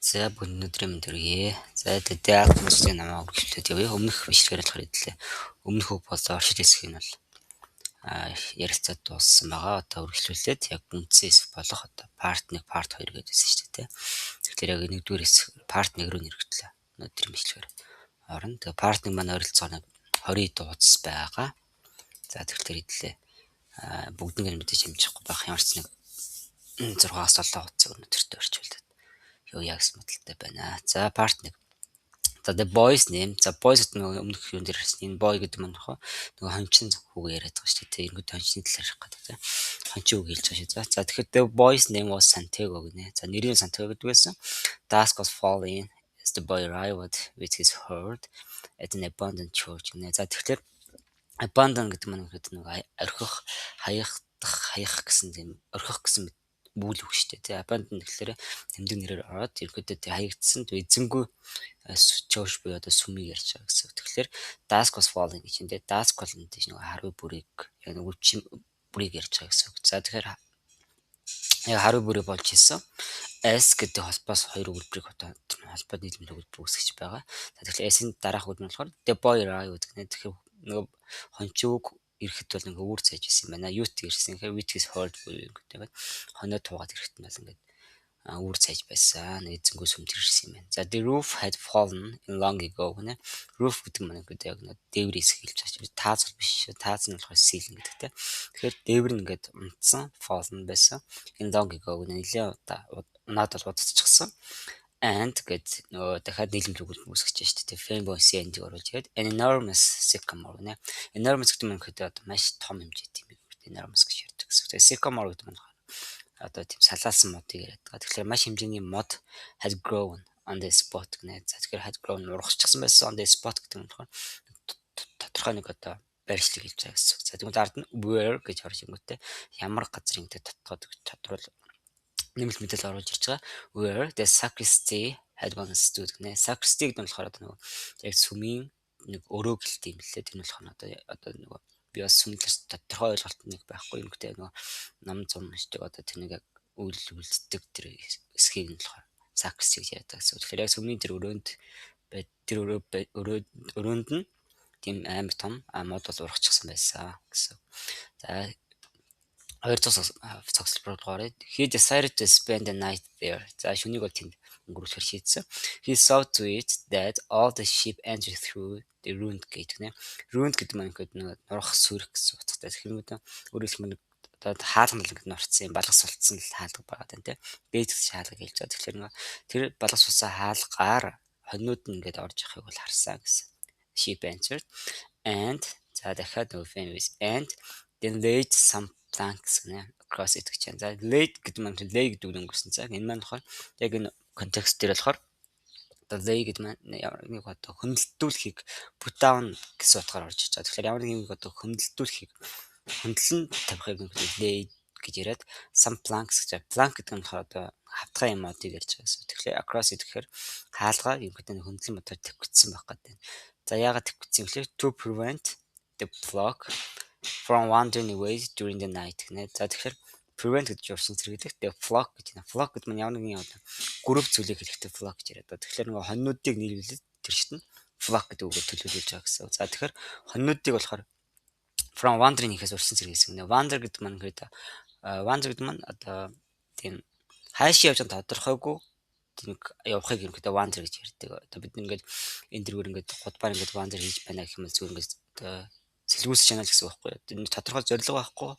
За өнөөдрийн мэндүргээ. За диалог хүмүүсийн намаа үргэлжлүүлээд явъя. Өмнөх бичлэгээр болохоор хэллээ. Өмнөх үг болоо оршил хэсэг нь бол ярилцаад дууссан байгаа. Одоо үргэлжлүүлээд яг үндсээс болох одоо part 1, part 2 гэдээсэн шүү дээ. Тэгэхээр яг нэгдүгээр хэсэг part 1 рүү нэрвэрлээ. Өнөөдрийн бичлэгээр орно. Тэгээ part 1 маань ойролцоогоо 20 дууц байгаа. За тэгэхээр хэллээ. Бүгднийг нь мэдээж хэмжихгүй байх ямар ч нэг 6-аас 7 хугацаа өнөөдөртөө орчуулдаг. Юу яг мэдэлтэй байна. За part 1. За the boy's name. За boys гэдэг нь өмнөх юм дээр хэлсэн. Энэ boy гэдэг нь нөгөө хончин хүүгээ яриад байгаа шүү дээ. Ингээд хончны талаар ярих гэдэг тийм. Хончин үг хэлж байгаа шүү. За тэгэхээр the boy's name was Santiago гинэ. За нэрийн Santiago гэдэг байсан. Dusk was falling as the boy arrived with his herd at an abandoned church гинэ. За тэгэхээр abandon гэдэг нь нөгөө орхих, хаях гэсэн тийм орхих гэсэн бүл үг шүү дээ. Тэгээ abandon гэхэлэр тэмдэг нэрээр ороод ерөөдөө тэг хаягдсан эзэнгүй чош буюу одоо сүмийг ярьж байгаа гэсэн. Тэгэхээр dusk was falling гэж энэ dusk бол нэг харвай бүрийг яг нэг үчим бүрийг ярьж байгаа гэсэн. За тэгэхээр яг харвай бүрий болж исэн. S гэдэг холбоос хоёр өгүүлбэрийг холбоод нийлэмж өгүүлбэр үүсгэж байгаа. За тэгэхээр S-ийн дараах өгүүлбэр нь болохоор the boy arrived гэх нэг тэгэхээр нөгөө хончиг ирэхэд бол ингээ үүр цайж исэн юм байна. Youth ирсэн гэхээр with his herd буюу ингээд хоноо туугаад ирэхэд нь бол ингээд үүр цайж байсан. Нэг эзэнгүү сүмд ирсэн юм байна. За the roof had fallen in long ago гэнэ. Roof гэдэг нь ингээд яг нэг дээвэр хэсэг хэлж байгаа. Тааз бол биш. Тааз нь болохоор ceiling гэдэгтэй. Тэгэхээр дээвэр нь ингээд унтсан, fallen байсан. In long ago гэнэ нэлээ унаад бол удацчихсан. And гэд нөгөө дахиад нийлэмж өгүүлбэр үүсгэж шүү дээ. Famous end оруулж ирээд an enormous sycamore нэ. Enormous гэдэг нь одоо маш том хэмжээтэй юм. Enormous гэж ярьдаг гэсэн. Тэгээ sycamore гэдэг нь одоо тийм салаалсан модыг яриад байгаа. Тэгэхээр маш хэмжээний мод had grown on the spot гэнэ. За тэгэхээр had grown ургасчихсан байсан on the spot гэдэг нь болохоор тодорхой нэг одоо байршлыг хэлж байгаа гэсэн. За тэгвэл ард нь where гэж орж ирэнгүүтээ ямар газрын гэдэг тодорхой нэмэлт мэдээлэл оруулж ирж байгаа. Where the sacristy had once stood гэнэ. Sacristy гэдэг нь болохоор одоо нөгөө яг сүмийн нэг өрөө гэлтэй юм лээ. Тэр нь болохоор одоо нөгөө би бас сүмлээс тодорхой ойлголт нэг байхгүй юм гэдэг нөгөө нам зам шүү дээ. Одоо тэр нэг яг үйлдэлдэг тэр эсхийг нь болохоор sacristy гэж яриад байгаа гэсэн. Тэгэхээр яг сүмийн тэр өрөөнд нь тийм амар том мод бол ургачихсан байсан гэсэн. За 200 цогцлбороор he decided to spend the night there. За шүнийг бол тэнд өнгөрүүлэхээр шийдсэн. He saw to it that all the sheep entered through the ruined gate гэнэ. Ruined гэдэг нь ингээд нурах сүрх гэсэн утгатай. Тэгэхээр өөрөлдөх одоо хаалган л ингээд нурцсан, балгас болцсон л хаалга байгаа тань тий. Gate гэж хаалга хэлж байгаа. Тэгэхээр тэр балгас болсон хаалгаар хоньнууд нь ингээд орж явахыг бол харсан гэсэн. Sheep entered and за дахиад famous and then laid some planks гэнэ across it гэж байна. За laid гэдэг маань lay гэдэг үг өнгөрсөн. За энэ маань болохоор яг энэ контекст дээр болохоор одоо lay гэдэг маань ямар нэг одоо хөндлөлтүүлэхийг put down гэсэн утгаар орж иж байгаа. Тэгэхээр ямар нэг юм одоо хөндлөлтүүлэхийг хөндлөн тавихыг lay гэж яриад some planks гэж. Plank гэдэг нь болохоор одоо хавтгай юм одыг ярьж байгаа гэсэн. Тэгэхээр across it гэхээр хаалгаа юм гэдэг хөндлөн мотор тавьчихсан байх гэдэг. За яагаад тавьчихсан гэхээр to prevent the flock from wandering away during the night гэнэ. За тэгэхээр prevent гэж урьдчилан зэрэгдэх. Тэгээ flock гэж байна. Flock гэдэг нь ямар нэгэн одоо group зүйлийг хэлэхдээ flock гэж яриад байна. Тэгэхээр нөгөө хоньнуудыг нийлүүлээд тэр шин flock гэдэг үгээр төлөвлөж байгаа гэсэн. За тэгэхээр хоньнуудыг болохоор from wandering гэхээс урьдчилан зэрэгсэн гэнэ. Wander гэдэг маань хэрэг wander гэдэг маань одоо тийм хаашаа явж байгаа тодорхойгүй тийм явахыг юм гэдэг wander гэж ярьдаг. Одоо бид ингээд энэ дэргээр ингээд худбаар ингээд wander хийж байна гэх юм бол зүгээр ингээд одоо сэлгүүс чанал гэсэн үг байхгүй. Энэ тодорхой зорилго байхгүй.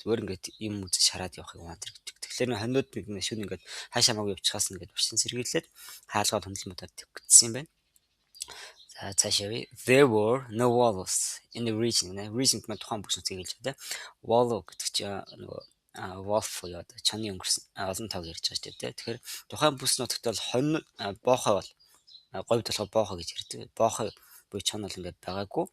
Зүгээр ингээд юм үзэж хараад явахыг wander гэдэг. Тэгэхээр хоньнууд нэг шүн ингээд хаашаа маг явчихаас ингээд урьдчилан сэргийлээд хаалгаа хөндлөн мотор тавьчихсан юм байна. За цаашаа there were no walls in the region. Region гэдэг тухайн бүс нутгийг хэлж байгаа. Wall гэдэг чинь нөгөө wolf буюу одоо чаны өнгөрсөн олон тог ярьж байгаа шүү дээ. Тэгэхээр тухайн бүс нутагт бол хонь боохой бол говьд болохоор боохой гэж ярьдаг. Боохой буюу чон бол ингээд байгаагүй.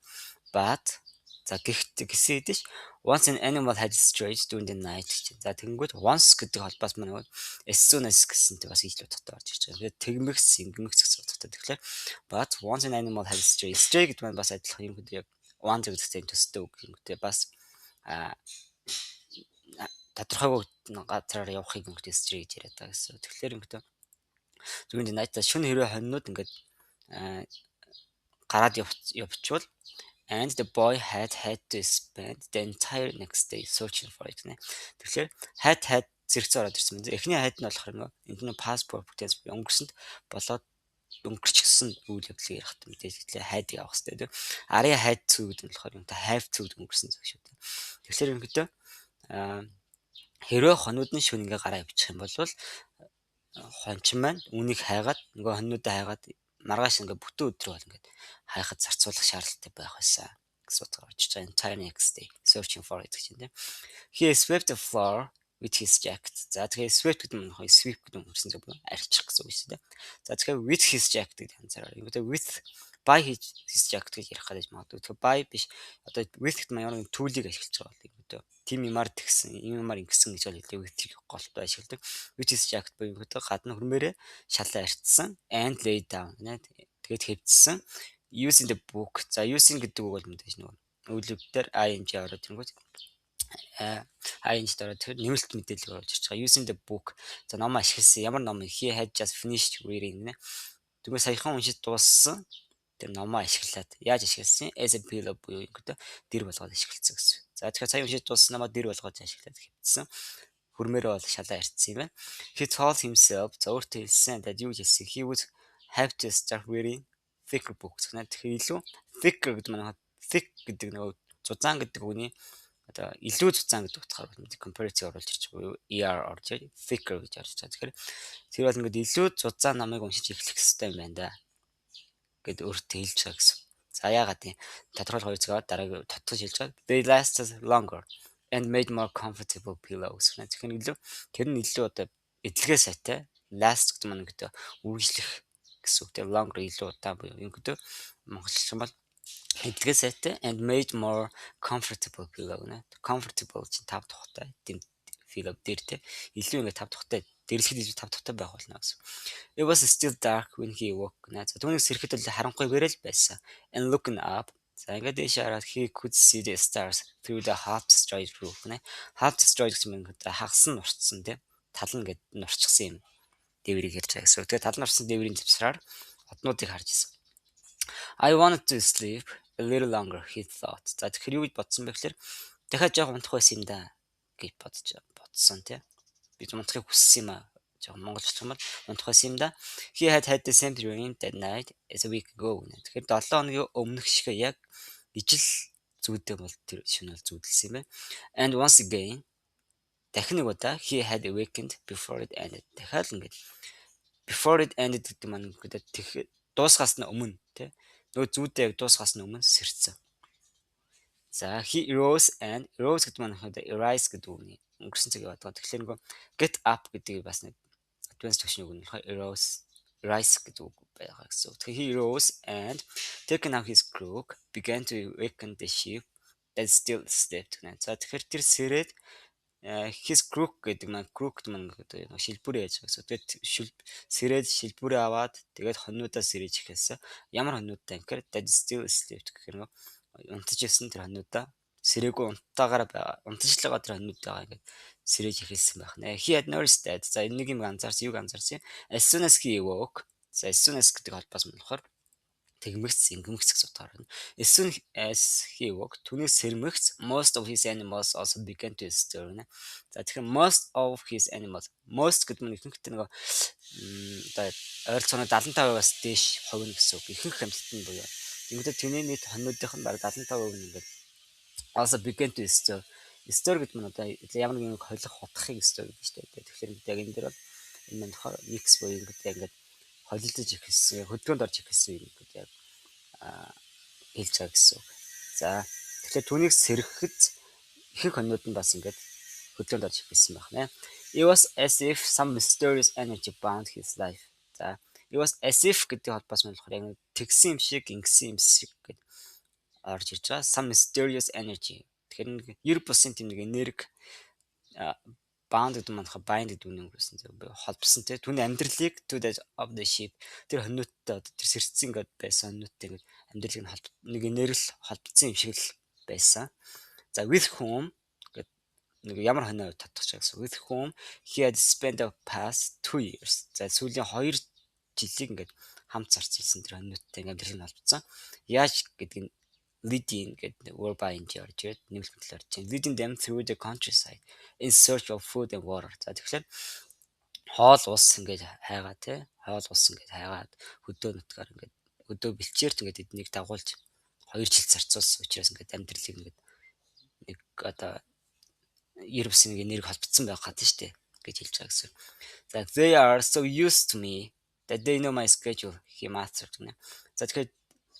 But за гэсэн хэдиж once an animal had strayed during the night. За тэгэнгүүт once гэдэг холбоос маань as soon as гэсэнтэй бас ижил утгатай орж ирж байгаа. Тэгмэгс гэсэн утгатай. Тэгэхээр but once an animal had strayed. Stray гэдэг маань бас адилхан юм гэдэг яг one гэдэгтэй төстэй үг юм гэдэг бас тодорхойгүй газараар явахыг ингээд stray гэж яриад байгаа гэсэн. Тэгэхээр ингээд During the night шөнө хэрвээ хоньнууд ингээд гараад явчихвал and the boy had to spend the entire next day searching for it гэнэ. Тэгэхээр had зэрэгцээ ороод ирсэн байна. Эхний had нь болохоор энд нь past perfect tense өнгөрсөнд болоод өнгөрчихсөн үйл явдлыг ярих гэдэг мэдээлэл had-ыг авах хэрэгтэй тийм. Арын had to гэдэг нь болохоор юм та have to өнгөрсөн зүйл шүү дээ. Тэгэхээр ерөнхийдөө хэрвээ хонууд нь шөнө ингээ гараа явчих юм бол хончин маань үнийг хайгаад нөгөө хоньнуудаа хайгаад маргааш ингээ бүтэн өдрөө бол ингээд хайхад зарцуулах шаардлагатай байх байсан гэсэн утгаар орж байгаа. Entire next day searching for it гэж юм тийм. He swept the floor with his jacket. За тэгэхээр swept гэдэг нь хоёр sweep гэдэг нь үрсэн зөв арилчих гэсэн үг шүү дээ. За тэгэхээр with his jacket гэдэг анзаараа. Ингээд with by his jacket гэж ярих гэж магадгүй. Тэгэхээр by биш. Одоо with гэдэг нь ямар нэгэн түүлийг ашиглаж байгаа бол ингээд тим юмар тэгсэн, юмар ингэсэн гэж хэлдэг. with-ийг голтой ашигладаг. With his jacket буюу ингээд гадна хөрмөрөө шалаа арчсан and lay down гэнэ. Тэгээд хэвдсэн. Using the book. За using гэдэг үг бол мэдээж нөгөө үйлдэлээр ing ороод ирэнгүүт ing дээр тэр нэмэлт мэдээлэл орж ирж байгаа. Using the book. За ном ашигласан. Ямар ном? He had just finished reading гэнэ. Тэгвэл саяхан уншиж дууссан тэр номоо ашиглаад яаж ашигласан? As a pillow буюу ингээд дэр болгоод ашиглацсан гэсэн. За тэгэхээр сая уншиж дууссан номоо дэр болгоод ашиглаад хэвдсэн. Хөрмөрөө бол шалаа арчсан юм байна. He told himself за өөртөө хэлсэн that юу хэлсэн? He would have to start reading thicker books гэнэ. Тэгэхээр илүү thicker гэдэг нь thick гэдэг нөгөө зузаан гэдэг үгний одоо илүү зузаан гэдэг утгаар comparative оруулж ирж буюу ER орж thicker гэж орж байгаа. Тэгэхээр тэр бол ингээд илүү зузаан номыг уншиж эхлэх хэрэгтэй юм байна да гэд өөртөө хэлж байгаа гэсэн. За яагаад тийм тодорхойлох үеийг дараагийн тодтож хэлж байгаа. They lasted longer and made more comfortable pillows. Тэгэхээр илүү тэр нь илүү одоо эдлэгээ сайтай last гэдэг нь ингээд үргэлжлэх гэсэн үг. Тэр longer илүү удаан буюу ингээд монголчууд бол эдлэгээ сайтай and made more comfortable pillow нэ. Comfortable чинь тав тухтай тийм pillow дээр те илүү ингээд тав тухтай дэрлэхэд илүү тав тухтай байх болно гэсэн. It was still dark when he woke. За түүнээс сэрэхэд л харанхуйгээр л байсан. And looking up. За ингээд дэше хараад he could see the stars through the half-destroyed roof нэ. Half-destroyed гэж юм ингээд хагас нь нурцсан те. Тал нь ингээд нурчсан юм. Дээврийг ярьж байгаа гэсэн. Тэгээ тал нь нурцсан дээврийн зэвсраар однуудыг харж ирсэн. I wanted to sleep a little longer, he thought. За тэгэхээр юу гэж бодсон бэ гэхээр дахиад жоох унтах байсан юм да гэж бодсон тий. Би унтахыг хүссэн юм аа. Жоох монголч юм бол унтах байсан юм да. He had the same dream that night as a week ago. Тэгэхээр 7 хоногийн өмнөх шиг яг ижил зүйдээ бол тэр шөнө бол зүйдэлсэн юм байна. And once again дахин нэг удаа he had awakened before it ended. Дахиад ингээд before it ended гэдэг маань ингээд дуусгаас нь өмнө тий. Нөгөө зүйдээ яг дуусгаас нь өмнө сэрцэн. За he rose and rose гэдэг маань arise гэдэг үгний өнгөрсөн цаг яваад байгаа. Тэгэхээр нөгөө get up гэдэг бас нэг advanced төвшний үг нь rose rise гэдэг үг байгаа гэсэн. Тэгэхээр he rose and taking out his crook began to awaken the sheep that still slept. За тэгэхээр тэр сэрээд his crook гэдэг маань crook маань шилбүрээ яаж гэсэн. Тэгээд сэрээд шилбүрээ аваад тэгээд хоньнуудаа сэрэж эхэлсэн. Ямар хоньнуудтай гэхээр that still slept гэхээр унтаж ирсэн тэр хоньнуудаа сэрээгүй унтаагаараа унтаж л байгаа тэр хоньнуудаа ингээд сэрэж эхэлсэн байх нэ. He had noticed that. За нэг юм анзаарсан. As soon as he woke. За as soon as гэдэг холбоос нь болохоор тэгмэгц ингэмэгц гэж утгаар. As soon as he woke, түүнээс сэрмэгц most of his animals also began to stir. За тэгэхээр most of his animals most гэдэг нь ихэнхдээ нэг одоо ойролцоогоор 75%-аас дээш хувь нь гэсэн үг. Ихэнх амьтад нь буюу. Тэгвэл тэний нийт хоньнуудынх нь бараг 75% нь ингээд also began to stir. Stir гэдэг нь одоо ямар нэгэн холих хутгахыг stir гэдэг шүү дээ. Тэгэхээр яг энэ дээр бол энэ маань mix буюу ингээд холилдож ихэлсэн, хөдөлгөөнд орж ихэлсэн юм гэдэг яг хэлж байгаа гэсэн үг. За тэгэхээр түүнийг сэрхэхэд ихэнх хоньнууд нь бас ингээд хөдөлгөөнд орж ихэлсэн байх нэ. It was as if some mysterious energy bound his life. За it was as if гэдэг холбоос нь болохоор яг тэгсэн юм шиг, ингэсэн юм шиг гэдэг орж ирж байгаа. Some mysterious energy. Тэгэхээр 90% тийм нэг энерги bound гэдэг нь bind гэдэг нь өнгөрсөн зөв холбосон тий. Түүний амьдралыг to the of the sheep тэр хоньнуудтай тэр сэрцэн ингээд байсан хоньнуудтай ингээд амьдралыг нь нэг энерги холбоцсон юм шиг л байсан. За with whom гэдэг нэг ямар хоньоо татчих гэсэн. With whom he had spent the past 2 years. За сүүлийн 2 жилийг ингээд хамт зарцуулсан тэр хоньнуудтай ингээд амьдрал нь холбогдсон. Яаж гэдэг нь leading гэдэг word by ing орж ирээд нэмэлт мэтэл орж байна. Leading them through the countryside in search of food and water. За тэгэхээр хоол ус ингээд хайгаа тий. Хоол ус ингээд хайгаад хөдөө нутгаар ингээд хөдөө бэлчээрт ингээд эднийг дагуулж 2 жил зарцуулсан учраас ингээд амьдралыг ингээд нэг одоо ервс нэг нэрийг холбогдсон байх гэдэг шүү дээ гэж хэлж байгаа гэсэн. За they are so used to me that they know my schedule he mastered гэнэ. За тэгэхээр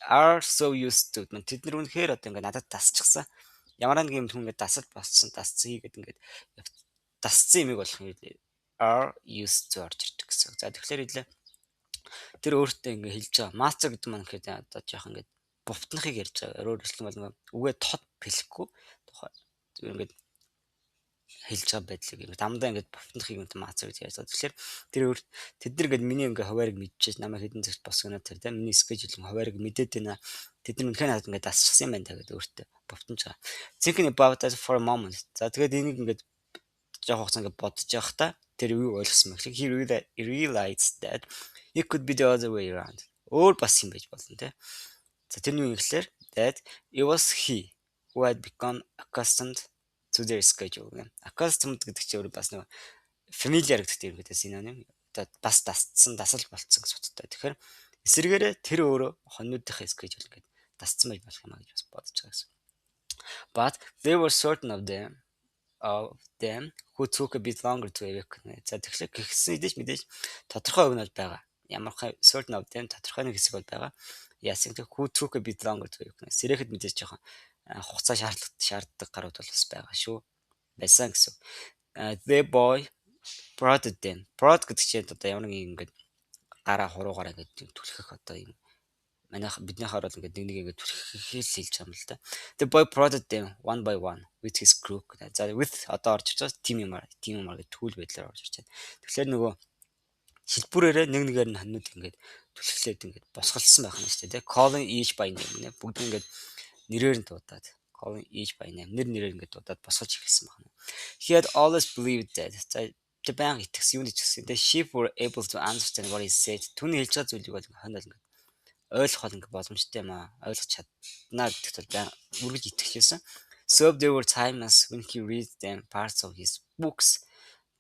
are so used to тэд нар үнэхээр одоо ингээд надад дасчихсан. Ямар нэг юм хүн ингээд дасаж болсон дасцгий гэдэг ингээд дасцсан юмыг болох юм are used to орж ирдэг гэсэн. За тэгэхээр хэлээ тэр өөртөө ингээд хэлж байгаа. Master гэдэг маань гэхэд одоо жоох ингээд бувтнахыг ярьж байгаа. Өөрөөр хэлбэл үгээ тод хэлэхгүй тухай ингээд хэлж байгаа байдлыг ингээд амдаа ингээд бувтнахыг юм маацаа гэж ярьж байгаа. Тэгэхээр тэр өөр тэд нар ингээд миний ингээд хуваарийг мэдчихэж намайг хэдэн цагт босгоно тэр тийм миний скежюлын хуваарийг мэдээд байна. Тэд нар үнэхээр надад ингээд дасчихсан юм байна та гэдэг өөртөө бувтнаж байгаа. Thinking about that for a moment. За тэгээд энийг ингээд жоох хугацаа ингээд бодож явах та тэр юу ойлгосон мэхлэг he realized that it could be the other way around. Өөр бас юм байж болно тийм. За тэр нь юу юм гэхээр that it was he who had become accustomed to their schedule. Accustomed гэдэг чинь өөрөө бас нэг familiar гэдэг юм гэдэг синоним. Одоо бас дасцсан, дасал болцсон гэж утгатай. Тэгэхээр эсвэргээрээ тэр өөрөө хоньнуудынхаа schedule гэдэг дасцсан байж болох юм а гэж бас бодож байгаа гэсэн. But there were certain of them who took a bit longer to awaken. За тэгэхээр гихсэн мэдээж тодорхой өгнөл байгаа. Ямар certain of them тодорхой нэг хэсэг бол байгаа. Яасан гэдэг who took a bit longer to awaken. Сэрэхэд мэдээж жоохон хугацаа шаарддаг гарууд бол бас байгаа шүү. Байсан гэсэн. The boy prodded them. Prod гэдэг чинь одоо ямар нэг юм ингээд гараа хуруугаараа ингээд түлхэх одоо юм. Манайх бидний хараад ингээд нэг ингээд түлхэх хэлж байгаа юм л да. The boy prodded them one by one with his crook. За with одоо орж ирж байгаа team юмар гэдэг түүл байдлаар орж ирж байна. Тэгэхээр нөгөө шилбүрээрээ нэг нэгээр нь хоньнууд ингээд түлхлээд ингээд босголсон байх нь шүү дээ. Calling each by name нэ бүгд ингээд нэрээр нь дуудаад calling each by name нэрээр ингээд дуудаад босгож ирсэн байна. He had always believed that. За тэр баян итгэсэн юунд ч гэсэн the sheep were able to understand what he said. Түүний хэлж байгаа зүйлийг бол хоньол ингээд ойлгох бол ингээд боломжтой юм аа. Ойлгож чаднаа гэдэгт бол баян үргэлж итгэлсэн. So there were times when he read them parts of his books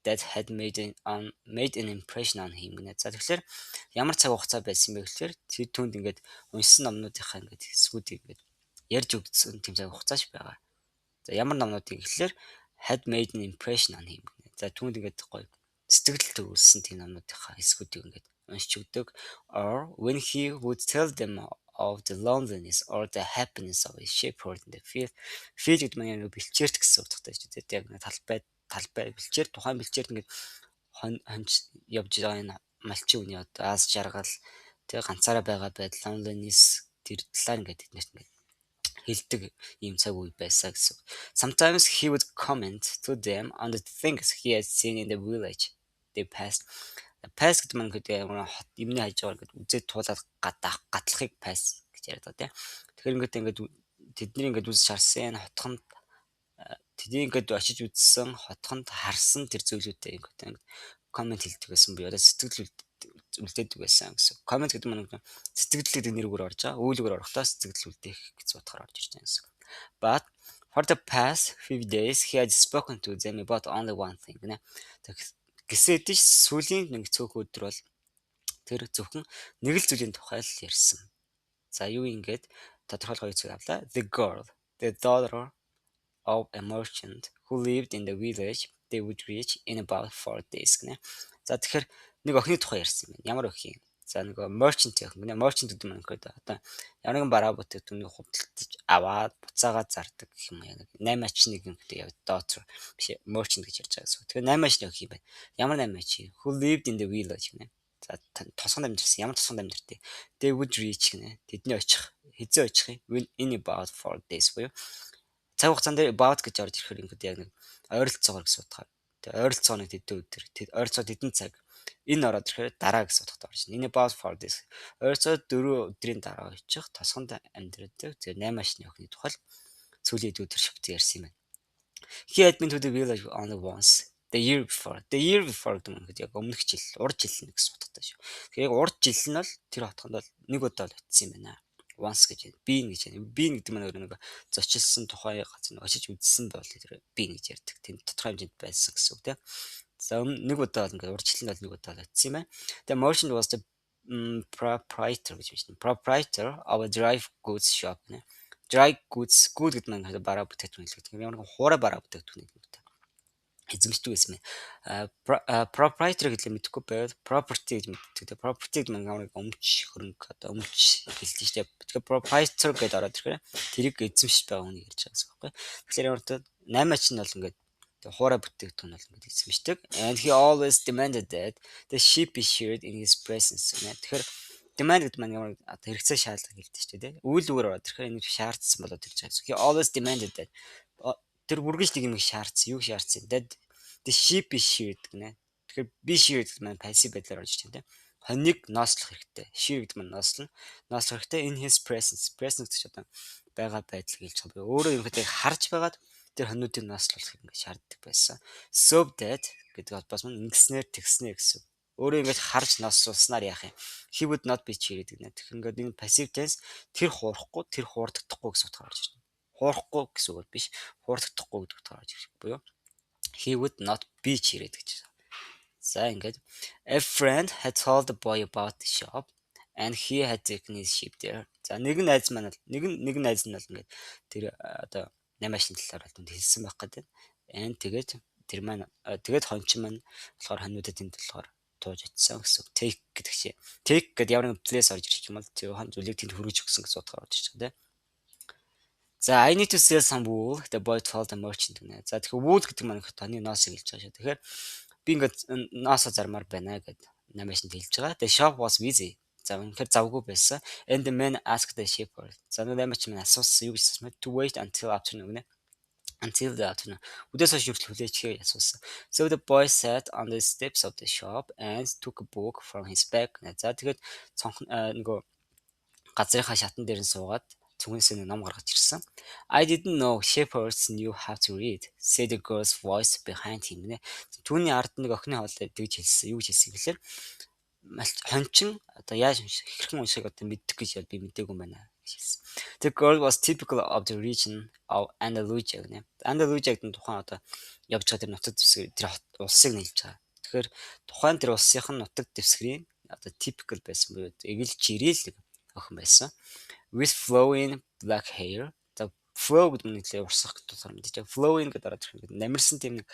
that had made an impression on him гэнэ. За тэгэхээр ямар цаг хугацаа байсан бэ гэхээр тэр түнд ингээд уншсан номнуудынхаа ингээд хэсгүүдийг ингээд ярьж өгдсөн тийм цаг хугацааш байгаа. За ямар номнуудыг гэхээр had made an impression on him гэнэ. За түнд ингээд гоё сэтгэл төвлөрсөн тийм номнуудынхаа хэсгүүдийг ингээд уншиж өгдөг. Or when he would tell them of the loneliness or the happiness of his shepherd in the field. Field гэдэг нь бэлчээрт гэсэн утгатай шүү дээ. Яг талбай бэлчээр тухайн бэлчээрт ингээд хонж явж байгаа энэ малчин үний одоо аз жаргал тэгээ ганцаараа байгаа байдал loneliness тэр талаар ингээд эднэрт ингээд хэлдэг ийм цаг үе байсан гэсэн. Sometimes he would comment to them on the things he had seen in the village they passed. Pass гэдэг маань гэдэг хот юмны хажуугаар ингээд үзээд туулаад гатлахыг pass гэж яриад байгаа тийм. Тэгэхээр ингээд тэдний ингээд үзэж харсан хотхонд тэдний ингээд очиж үзсэн хотхонд харсан тэр зүйлүүдээ ингээд комент хэлдэг байсан буюу сэтгэл үлдээдэг байсан гэсэн. Комент гэдэг маань сэтгэл гэдэг нэрээр орж байгаа. Үйлгээр орохдоо сэтгэл үлдээх гэж утгаар орж ирж байгаа гэсэн. But for the past few days he had spoken to them about only one thing нэ. Гэсээд ч сүүлийн нэг цөөх өдөр бол тэр зөвхөн нэг л зүйлийн тухай л ярьсан. За юу ингээд тодорхойлгоо үзэх авлаа. The girl, the daughter of a merchant who lived in the village they would reach in about 4 days гэнэ. За тэгэхээр нэг охины тухай ярьсан юм. Ямар охин? За нэг merchant гэх юм. Merchant гэдэг нь одоо ямар нэгэн бараа бүтээх түүнийг худалдаж аваад буцаагаад зардаг гэх юм яа. 8-аач нэг юм гэдэг daughter биш merchant гэж ярьж байгаа гэсэн. Тэгэхээр 8-аач нэг охин байна. Ямар 8-аач who lived in the village гэнэ. За тосгонд амьдэрсэн. Ямар тосгонд амьдэртэй? They would reach гэнэ. Тэдний очих. Хэзээ очих юм? In about 4 days буюу цаг хугацаанд about гэж орж ирэхээр ингээд яг нэг ойролцоогоор гэсэн утгаар. Тэгээ ойролцооныг тэдэн өдөр. Ойролцоо тэдэн цаг. Энэ ороод ирэхээр дараа гэсэн утгатай орж байна. Энэ about 4 days. Ойролцоо 4 өдрийн дараа очих тосгонд амьдрдаг. Тэгээ 8-аач охины тухай сүүлийн өдөр шигт ярьсан юм байна. He had been to the village only once. The year before. The year before гэдэг нь яг өмнөх жил, урд жил нь гэсэн утгатай шүү. Тэгэхээр яг урд жил нь бол тэр хотхонд бол нэг удаа л очсон юм байна. Once гэж байна. Been гэж байна. Been гэдэг нь өөрөө нэг зочилсан тухайн газар нь очиж үзсэн бол тэр been гэж ярьдаг. Тэнд тодорхой хэмжээнд байсан гэсэн үг тийм. За нэг удаа бол ингээд урд жил нь бол нэг удаа л очсон юм байна. The merchant was the proprietor гэж байна. Proprietor of a dry goods shop. Dry goods гэдэг нь бараа бүтээгдэхүүн хэлдэг. Ямар нэгэн хуурай бараа бүтээгдэхүүн гэдэг. Эзэмшдэг байсан юм. Proprietor гэхлээр мэдэхгүй байвал property гэж мэддэг. Property гэдэг нь нэг өмч хөрөнгө одоо өмч хэлж штеп. Тэгэхээр proprietor гэдээ ороод ирэхээр тэрийг эзэмшиж байгаа хүнийг ярьж байгаа гэсэн үг байхгүй. Тэгэхээр ямар ч 8 чинь бол ингээд хуурай бүтээгдэхүүн бол ингээд эзэмшдэг. And he always demanded that the sheep be sheared in his presence. Тэгэхээр demand гэдэг нь ямар хэрэгцээ шаардлага хэлдэг шүү дээ. Үйл үгээр ороод ирэхээр энэ шаардсан болоод ирж байгаа. He always demanded that тэр бүргэж нэг юм шаардсан. Юу шаардсан? That the sheep be sheared гэнэ. Тэгэхээр be sheared гэдэг нь passive байдлаар орж ирж байна. Хоньыг нослох хэрэгтэй. Shear гэдэг нь нослох хэрэгтэй. In his presence. Presence гэж одоо байгаа байдал гэж байгаа. Өөрөө юм хэвээр харж байгаад тэр хоньнуудыг нослох ингэ шаарддаг байсан. So that гэдэг холбоос мань ингэснээр тэгснэ гэсэн. Өөрөө ингэж харж нослуулснаар яах юм? He would not be sheared гэнэ. Тэгэхээр ингээд энэ passive tense тэр хуурахгүй, тэр хуурдагдахгүй гэсэн утгаар орж ирж байна. Хуурахгүй гэсэн үг биш. Хуурдагдахгүй гэдэг утгаар орж ирж буюу he would not be cheated гэж. За ингээд a friend had told the boy about the shop and he had taken his sheep there. За нэг найз маань нэг найз нь бол ингээд тэр одоо намашин талаар бол хэлсэн байх гэдэг. And тэгээд тэр маань тэгээд хончин маань болохоор хоньнуудад тэнд болохоор тууж очсон гэсэн. Take гэдэг чинь. Take гэдэг ямар нэгэн place орж ирэх юм бол тэр хон зүйлийг тэнд хөргөж өгсөн гэсэн утгаар орж ирж байгаа тийм. За I need to sell some wool, the boy told the merchant гэнэ. За тэгэхээр wool гэдэг маань таны ноосыг хэлж байгаа шүү. Тэгэхээр би ингээд ноосо зармаар байна гэд намайшнд хэлж байгаа. The shop was busy. За үнэхээр завгүй байсан. And the man asked the shepherd. За намайч минь асуусан юу гэж асуусан бэ? To wait until afternoon гэнэ. Until the afternoon. Үдээс хойш хүртэл хүлээчихээ асуусан. So the boy sat on the steps of the shop and took a book from his bag. За тэгээд нөгөө газрынхаа шатан дээр нь суугаад цүнхнээс нэг ном гаргаж ирсэн. I didn't know shepherds knew how to read, said the girl's voice behind him. Түүний ард нэг охины хоолой тэгж хэлсэн. Юу гэж хэлсэн гэхээр хончин одоо яаж хэрхэн уншихыг одоо мэддэг гэж би мэдээгүй юм байна гэж хэлсэн. The girl was typical of the region of Andalusia гэнэ. Andalusia гэдэг нь тухайн одоо явж байгаа тэр нутаг дэвсгэр тэр улсыг нэлж байгаа. Тэгэхээр тухайн тэр улсынхан нутаг дэвсгэрийн одоо typical байсан буюу эгэл жирэл охин байсан. With flowing black hair. The flow гэдэг нь нэлээд урсгах гэдэг утгаар мэдээж. Flowing гэдэг ороод ирэх юм. Намирсан тийм нэг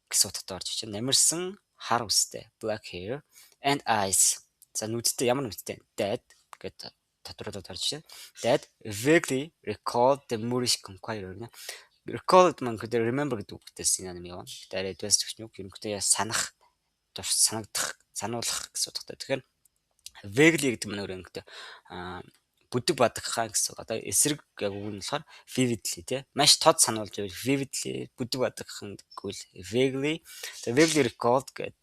гэсэн утгатай орж ирж байна. Намирсан хар үстэй black hair and eyes. За нүдтэй ямар нүдтэй? That гэдэг татваруудад орж байна. That vaguely recalled the Moorish conqueror. Recall гэдэг нь remember гэдэг үгтэй синоним явна. Тэгээд advanced гэж нүг ерөнхийдөө санах, санагдах, сануулах гэсэн утгатай. Тэгэхээр vaguely гэдэг нь ерөнхийдөө бүдэг бадагхан гэсэн. Одоо эсрэг яг үг нь болохоор vividly тий. Маш тод сануулж байвал vividly бүдэг бадагхан гэвэл vaguely. The vaguely recalled гэдэг.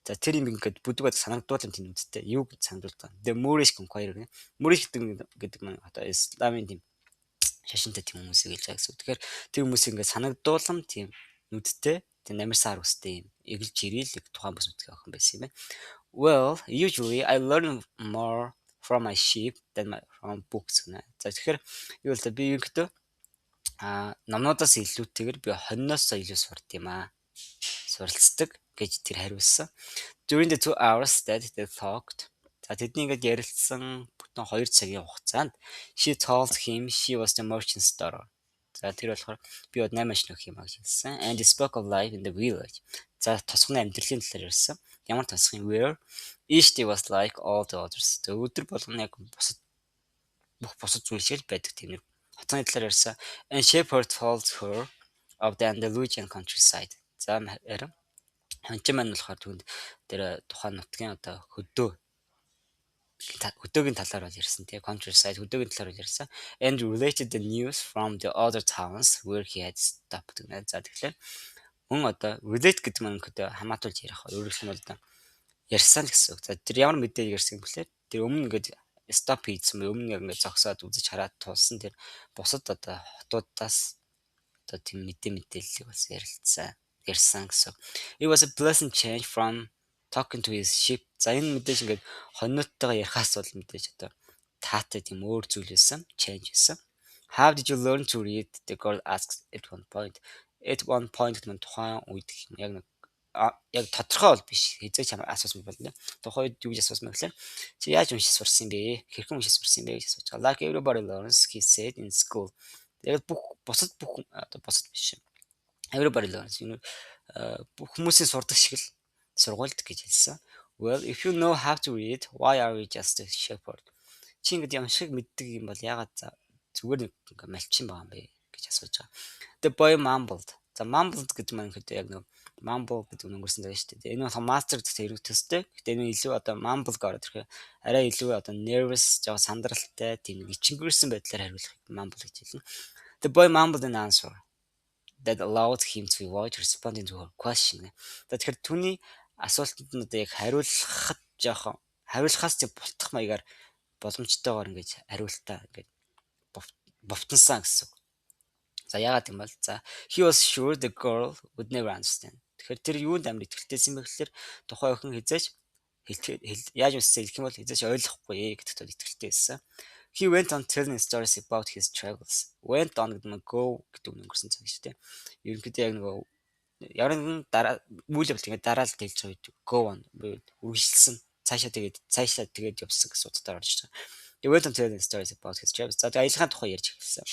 За тэр юм ингээд бүдэг бадаг санагдуулсан тийм үгтэй. Юу гэж санагдуулдаг? The Moorish conqueror гэх. Moorish гэдэг нь одоо исламын тийм шашинтай тийм хүмүүсийг хэлж байгаа гэсэн. Тэгэхээр тэр хүмүүсийг ингээд санагдуулсан тийм нүдтэй, тийм намирсан хар үстэй юм. Эглж ирэл тухайн бас үтгэх охин байсан юм байна. Well, usually I learn more from my sheep than from books гэнэ. За тэгэхээр юу л да би ерөнхийдөө номнуудаас илүүтэйгээр би хоньноос илүү сурд юм аа. Суралцдаг гэж тэр хариулсан. During the 2 hours that they talked. За тэдний ингээд ярилцсан бүтэн 2 цагийн хугацаанд she told him she was the merchant's daughter. За тэр болохоор би бод 8 нөх юм аа гэж хэлсэн. And he spoke of life in the village. За тосгоны амьдралын талаар ярьсан. Ямар тосгын where each day was like all the others. The өдөр болгоно яг бусад зүйл шиг байдаг тийм нэг хотны талаар ярьсан. And shepherd told her of the Andalusian countryside. За харин хончин маань болохоор түүнд тэр тухайн нутгийн одоо хөдөөгийн талаар бол ярьсан тийм countryside хөдөөгийн талаар бол ярьсан. And related the news from the other towns where he had stopped. За тэгэхээр мөн одоо relate гэдэг маань хөдөө хамаатуулж ярих. Өөрөөр хэлбэл одоо ярьсан гэсэн үг. За тэр ямар мэдээ ярьсан гэхээр тэр өмнө ингээд stop хийсэн бай өмнө ингээд зогсоод үзэж хараад тулсан тэр бусад одоо хотуудаас одоо тийм мэдээллийг бас ярилцсан. ярьсан гэсэн. It was a pleasant change from talking to his sheep. За энэ мэдээж ингээд хоньнооттойгоо ярихаас бол мэдээж одоо таатай тийм өөр зүйл байсан, change байсан. How did you learn to read? The girl asked at one point. At one point гэдэг нь тухайн үед яг нэг яг тодорхой бол биш. Хизээч асуусан байна. Тухайн үед юу гэж асуусан бэ гэхээр чи яаж уншиж сурсан бэ? Хэрхэн уншиж сурсан бэ гэж асууж байгаа. Like everybody learns, he said in school. Тэгээд бусад биш. Everybody learns. Бүх хүмүүсийн сурдаг шиг л сургуульд гэж хэлсэн. Well, if you know how to read, why are you just a shepherd? Чи ингэж уншиг мэддэг юм бол ягаад зүгээр нэг малчин байгаа юм бэ гэж асууж байгаа. The boy mumbled. За mumbled гэдэг маань хэд яг нэг mumble гэдэг нь өнгөрсөн даа шүү дээ. Энэ бол master гэдэг хэрэг төстэй. Гэтэ энэ илүү одоо mumble гараад ирэхээр арай илүү одоо nervous, жоо сандралтай, тийм ичингэрсэн байдлаар хариулах mumble гэж хэлнэ. The boy mumbled an answer that allowed him to avoid responding to her question. Тэгэхээр түүний асуултанд нь одоо яг хариулахаас зөв бултах маягаар боломжтойгоор ингэж хариултаа ингэж бовтонсан гэсэн. За яагаад юм бол за he was sure the girl would never understand. Тэгэхээр тэр юунд амар итгэлтэйсэн бэ гэхээр тухайн охин хизээч яаж үссэн хэлэх юм бол хизээч ойлгохгүй гэдэгт итгэлтэйсэн. He went on telling stories about his travels. Went on гэдэг нь go гэдэг нь өнгөрсөн цаг шүү дээ. Ерөнхийдөө яг нөгөө ямар нэгэн дараа үйл явдал ингэ дараа л дэлж байгаа үед go on үргэлжилсэн цаашаа тэгээд явсан гэсэн утгаар орж байгаа. He went on telling stories about his travels. За аялахын тухай ярьж эхэлсэн.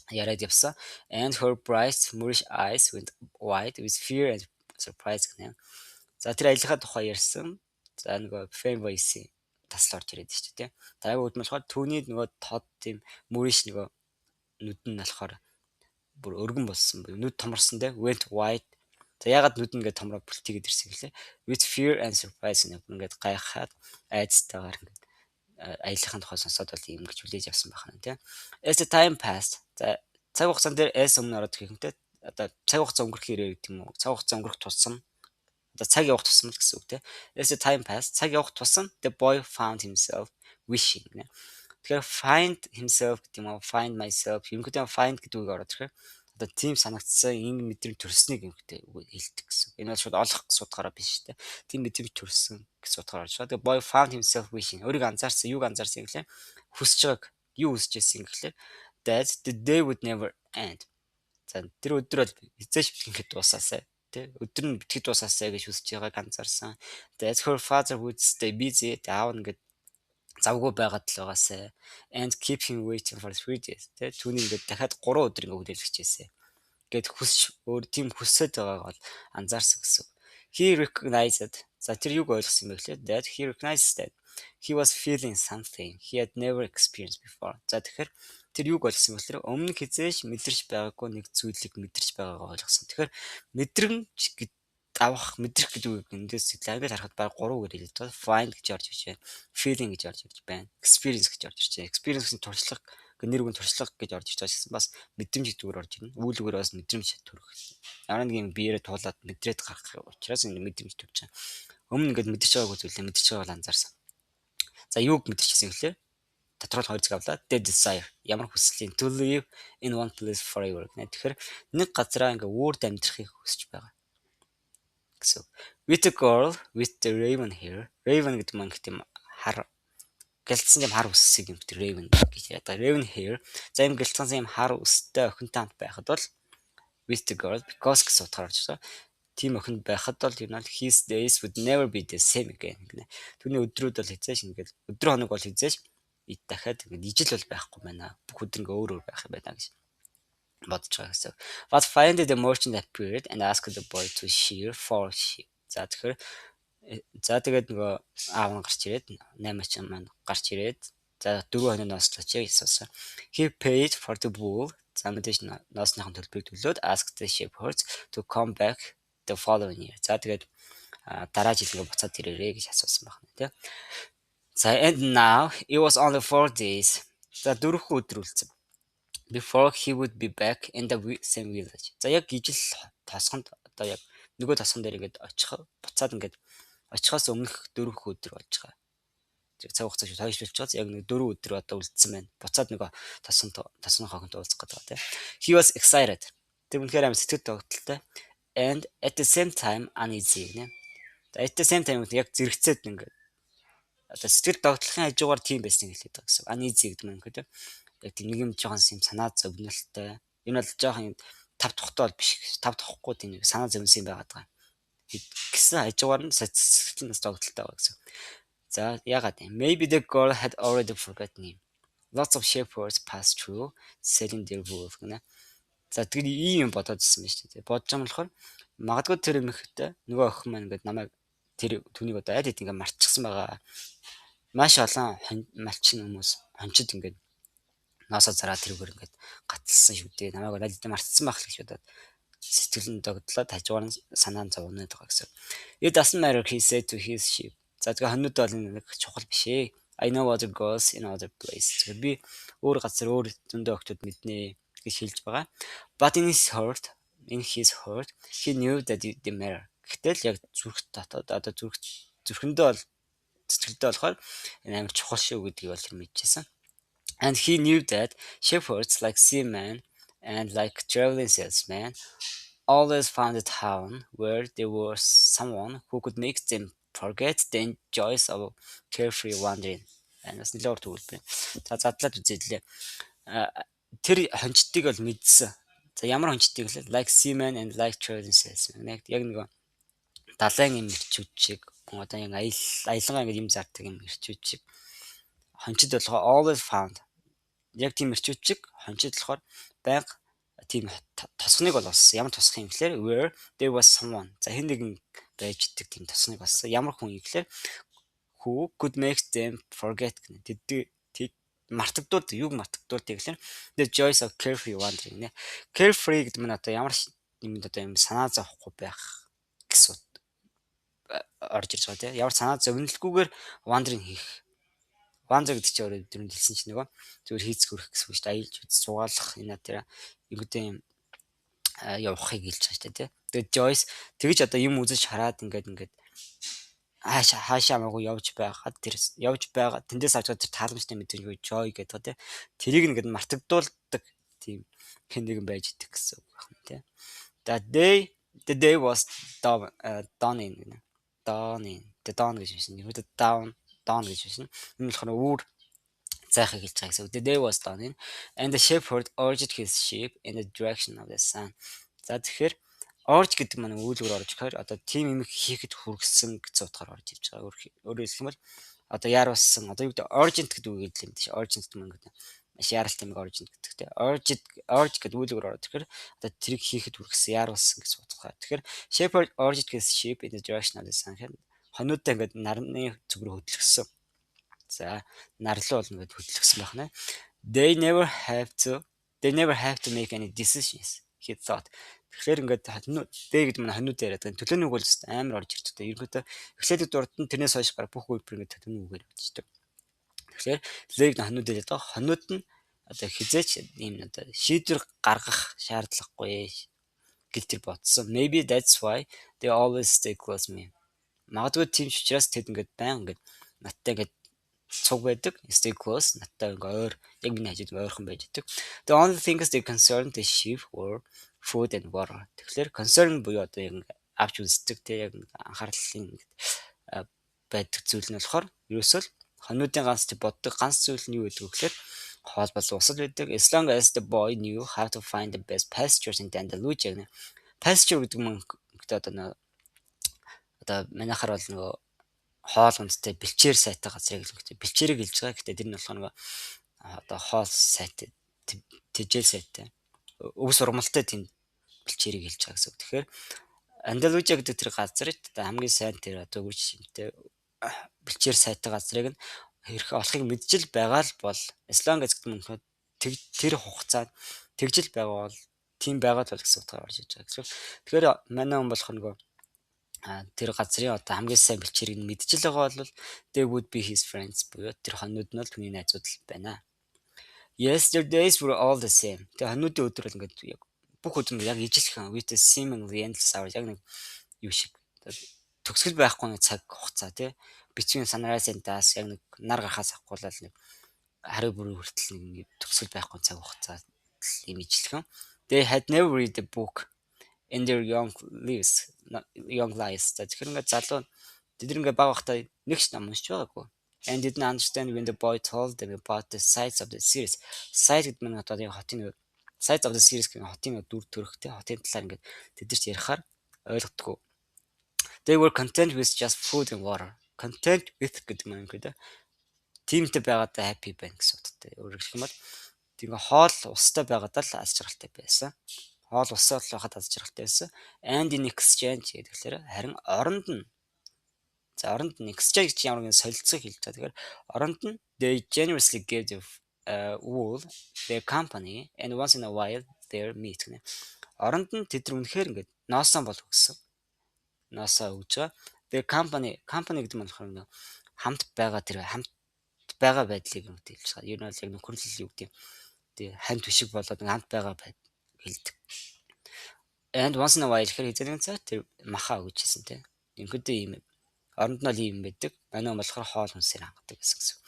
Яриад явсан. And her bright Moorish eyes went wide with fear and surprise гэнэ. За тэр аялахын тухай ярьсан. За нөгөө fanboy-ийн тасал орж ирээд шүү дээ. Дараагийн үед болохоор түүний нөгөө тод тийм Moorish нөгөө нүд нь болохоор бүр өргөн болсон. Нүд томорсон те went wide. За ягаад нүд ингээд томроо бүлтийгээд ирсэн гэлээ. With fear and surprise ингээд гайхаад айцтайгаар ингээд аялахын тухай сонсоод бол юм гэж хүлээж авсан байна те. As the time passed. За цаг хугацаан дээр as өмнө ороод ихэнтэй одоо цаг хугацаа өнгөрөх хэрэг гэдэг юм уу? Цаг хугацаа өнгөрөх тусам одоо цаг явах тусам л гэсэн үг те. As the time passed, цаг явах тусам the boy found himself wishing. Тэгэхээр find himself гэдэг юм уу? Find myself. Ерөнхийдөө find гэдэг үг ороод ирэхээр одоо тийм санагдсан энэ мэдрэмж төрснийг юмхтэй хэлдэг гэсэн. Энэ бол шууд олох гэсэн утгаараа биш те. Тийм мэдрэмж төрсөн гэсэн утгаараа орж байгаа. The boy found himself wishing. Юуг анзаарсан гэхлээр хүсэж байгааг юу хүсэж байсан гэхлээр that the day would never end. За тэр өдөр бол эзэж битгийхэд дуусаасай. Тэ өдөр нь битгий дуусаасай гэж хүсэж байгааг анзаарсан. That her father would stay busy. Таав ингээд завгүй байгаад л байгаасай. And keep him waiting for 3 days. Тэ түүний ингээд дахиад 3 өдөр ингээд хүлээлгэжээсэй. Гэт хүсч өөр тийм хүсэж байгааг бол анзаарсан гэсэн. He recognized. За тэр юг ойлгосон юм бэ гэхлээр that he recognized that he was feeling something he had never experienced before. За тэгэхээр тэр юг ойлгосон юм гэхлээр өмнө хизээш мэдэрч байгаагүй нэг зүйлийг мэдэрч байгаагаа ойлгосон. Тэгэхээр мэдрэмж авах мэдрэх гэдэг үг эндээс сэтгэлээр харахад баг 3 үгээр хэлээд байгаа. Find гэж орж ирж байна. Feeling гэж орж ирж байна. Experience гэж орж ирж байна. Experience-ийн туршлага, нэр үгийн туршлага гэж орж ирж байгаа гэсэн бас мэдрэмж гэдэг үгээр орж ирнэ. Үйл үгээр бас мэдрэмж төрөх. Ямар нэг юм биеэрээ туулаад мэдрээд гарах учраас энэ мэдрэмж төрж байгаа. Өмнө ингээд мэдэрч байгаагүй зүйлээ мэдэрч байгааг анзаарсан. За юуг мэдэрчсэн гэхлээр тодорхойлох хоёр зэрэг авлаа. The desire. Ямар хүслийн to live in one place forever. Тэгэхээр нэг газараа ингээ өөрд амьдрахыг хүсэж байгаа. гэсэн. With the girl with the raven hair. Raven гэдэг маань гэм хар гэлцсэн юм хар үссийг юм гэдэг raven гэж яадаг. Raven hair. За юм гэлцсэн юм хар үстэй охинтой хамт байхад бол with the girl because гэсэн утгаар орж байгаа. Тийм охинд байхад бол юм аа his days would never be the same again гэнэ. Түүний өдрүүд бол хязгааш ингээд өдөр хоног бол хязгааш дахиад ингээд ижил бол байхгүй байна. Бүх өдөр ингээ өөр байх юм байна гэж бодож байгаа гэсэн. But finally the merchant appeared and asked the boy to shear 4 sheep. За тэгээд нөгөө аав нь гарч ирээд 8 ч маань гарч ирээд за 4 хоног нослооч гэж асуусан. He paid for the bull. За мэдээж ноосныхын төлбөрийг төлөөд asked the shepherds to come back the following year. За тэгээд дараа жил ингээ буцаад ирээрэй гэж асуусан байна тий. За and now it was only 4 days. За 4 өдөр үлдсэн. Before he would be back in the same village. За яг ижил тосгонд одоо яг нөгөө тосгон дээр ингээд буцаад ингээд очихоос өмнөх 4 өдөр болж байгаа. Цаг хугацаа шүү тойшлуулж байгаа. Яг нэг 4 өдөр одоо үлдсэн байна. Буцаад нөгөө тосгоны хогонт уулзах гэдэг байгаа тийм. He was excited. Тэр үнэхээр амар сэтгэл тогтолтой. and at the same time uneasy гэнэ. At the same time яг зэрэгцээд ингээд одоо сэтгэл догтлохын хажуугаар тийм байсныг хэлээд байгаа гэсэн. Uneasy гэдэг нь ингээд яг тийм нэг юм жоохон юм санаа зовнилтой. Энэ бол жоохон тав тухтай бол биш. Тав тухгүй тийм нэг санаа зовсон юм байгаад байгаа. Гэсэн хажуугаар нь сэтгэл нас догтлолтой байгаа гэсэн. За ягаад юм? Maybe the girl had already forgotten him. Lots of shepherds passed through selling their wool гэнэ. За тэр ийм юм бодоод ирсэн байна шүү дээ. Бодож байгаа болохоор магадгүй тэр эмэгтэй нөгөө охин маань ингээд намайг тэр түүнийг одоо аль хэд ингээд мартчихсан байгаа. Маш олон малчин хүмүүс хончид ингээд ноосоо зараа тэрүүгээр ингээд гаталсан шүү дээ. Намайг аль хэд мартсан байх л гэж бодоод сэтгэл нь догдлоод хажуугаар нь санаа нь зовноод байгаа гэсэн. It doesn't matter he said to his sheep. За тэгээ хонууд бол нэг чухал биш ээ. I know other girls in other places. Би өөр газар өөр зөндөө охтууд мэднэ гэж хэлж байгаа. But in his heart, he knew that it didn't matter. Гэтэл яг зүрх дотоод одоо зүрхэндээ бол сэтгэлдээ болохоор энэ амар чухал шүү гэдгийг бол тэр мэдчихсэн. And he knew that shepherds like seamen and like traveling salesmen always found a town where there was someone who could make them forget the joys of carefree wandering. Бас нэлээд урт үг байна. За задлаад үзээлээ. Тэр хончдыг бол мэдсэн. За ямар хончдыг л like seamen and like traveling salesmen. Яг нэг далайн юм ирчүүд шиг одоо яг аялалгаа ингэ юм зардаг юм ирчүүд шиг. Хончид болохоор always found. Яг тийм ирчүүд шиг хончид болохоор байнга тийм тосгоныг бол олсон. Ямар тосгон юм гэхээр where there was someone. За хэн нэгэн байж идэг тийм тосгоныг олсон. Ямар хүн юм гэхээр who could make them forget гэнэ. Тэд мартагдуулдаг, юг мартагдуулдаг гэхээр the joys of carefree wandering нэ. Carefree гэдэг нь одоо ямар юм одоо юм санаа зовхгүй байх гэсэн орж ирж байгаа тийм. Ямар санаа зовнилгүйгээр wandering хийх. Wander гэдэг чинь өөрөө дөрөнд хэлсэн чинь нөгөө зүгээр хийц хөрөх гэсэн үг шүү дээ. Аялж үз суугаалах энэ тэр ингэдэ юм явахыг хэлж байгаа шүү дээ тийм. Тэгээд joys тэгж одоо юм үзэж хараад ингээд хаашаа амаагүй явж байгаад тэр явж байгаа тэндээс авч байгаа тэр тааламжтай мэдрэмж joy гэдэг тийм. Тэрийг ингээд мартагдуулдаг тийм хэн нэгэн байж идэг гэсэн үг байна тийм. The day was dawning. The dawn гэж хэлсэн. Ерөөдөө dawn гэж хэлсэн. Энэ болохоор үүр зайхыг хэлж байгаа гэсэн. The day was dawning and the shepherd urged his sheep in the direction of the sun. За тэгэхээр urge гэдэг маань үйлдвэр орж ихээр одоо тийм юм хийхэд хүргэсэн гэсэн утгаар орж ирж байгаа. Өөрөөр хэлэх юм бол одоо яарвсан одоо юу гэдэг urgent гэдэг үг хэлдэг юм тийм. Urgent гэдэг маань гэдэг маш яралтай юм urgent гэдэг тийм. Urge гэдэг үйлдвэр орж ихээр одоо тэрийг хийхэд хүргэсэн яарвсан гэсэн утгаар. Тэгэхээр shepherd urged his sheep in the direction of the sun. Хонуудаа ингээд нарны зүг рүү хөдөлгсөн. За нарлуу бол ингээд хөдөлгсөн байх нэ. They never have to make any decisions. He thought. Тэгэхээр ингээд дэ гэдэг нь хонууд яриад байгаа. Төлөөний үг бол амар орж ирдэг. Ерөнхийдөө эхлээд дурд нь тэрнээс хойш гар бүх үеэр ингээд төлөөний үгээр явчихдаг. Тэгэхээр лэг хонууд яриад байгаа. Хонууд нь одоо хизээч ийм одоо шийдвэр гаргах шаардлагагүй гэж тэр бодсон. Maybe that's why they always stay close to me. Магадгүй тийм ч учраас тэд ингээд баян ингээд надтай ингээд цуг байдаг. Stay close надтай ингээд ойр яг миний хажууд ойрхон байж идэг. The only things they concerned the sheep were food and water. Тэгэхээр concern буюу одоо яг авч үздэг те яг анхаарлын байдаг зүйл нь болохоор ерөөсөө хонуудын ганц боддог ганц зүйл нь юу гэдэг вэ гэхээр хоол болон усал байдаг. As long as the boy knew how to find the best pastures in Andalusia. Pasture гэдэг нь одоо манайхаар бол нөгөө хоол хүнстэй бэлчээр сайтай газрыг хэлдэг. Бэлчээрийг хэлж байгаа. Гэхдээ тэр нь болохоор нөгөө одоо хоол сайтай тэжээл сайтай өвс урмалтай тийм бэлчээрийг хэлж байгаа гэсэн үг. Тэгэхээр Андалужиа гэдэг тэр газарт одоо хамгийн сайн тэр одоо үгүй шимтэй бэлчээр сайтай газрыг нь хэрэг олохыг мэджил байгаа л бол as long as гэдэг нь тэр хугацаанд тэгжил байгаа бол тийм байгаа л гэсэн утгаар орж иж байгаа. Тэгэхээр манай хүн болох нөгөө тэр газрын одоо хамгийн сайн бэлчээрийг мэджил байгаа бол they would be his friends буюу тэр хонууд нь л түүний найзууд л байна. Yesterdays were all the same. Тэгээ хонуудын өдөр бол ингээд яг бүх өдөр яг ижилхэн with the seemingly endless hours яг нэг юу шиг төгсгөл байхгүй нэг цаг хугацаа тий between sunrise and dusk яг нэг нар гарахаас ахгуулаад нэг хариу бүрийн хүртэл нэг төгсгөл байхгүй цаг хугацаа юм ижилхэн. They had never read the book in their young lives. За тэгэхээр ингээд залуу тэд ингээд баг байхдаа нэг ч ном уншиж байгаагүй. And didn't understand when the boy told them about the sides of the series. Side гэдэг нь одоо яг хотын sides of the series гэх хотын дүр төрхтэй хотын талаар ингээд тэдэрч ярихаар ойлгодгүй. They were content with just food and water. Content with гэдэг нь ингээд тиймтэй байгаадаа happy байна гэсэн утгатай. Өөрөөр хэлэх юм бол тийм хоол устай байгаадаа л аз жаргалтай байсан. Хоол устай байхад аз жаргалтай байсан. And in exchange гэхээр харин оронд нь exchange гэж ямар нэгэн солилцоог хэлж байгаа. Тэгэхээр оронд нь they generously gave the wool their company and once in a while their meat гэнэ. Оронд нь тэд нар үнэхээр ингээд ноосоо болов гэсэн. Ноосоо өгж байгаа. Their company гэдэг нь болохоор хамт байгаа байдлыг юм хэлж байгаа. Ер нь бол яг нөхөрлөл юу гэдэг тийм хань түшиг болоод хамт байгаа хэлдэг. And once in a while гэхээр хэзээ цаа тэр маха өгч хэлсэн тийм. Ингээд ийм оронд нь ийм байдаг. Манай болохоор хоол хүнсээр хангадаг гэсэн.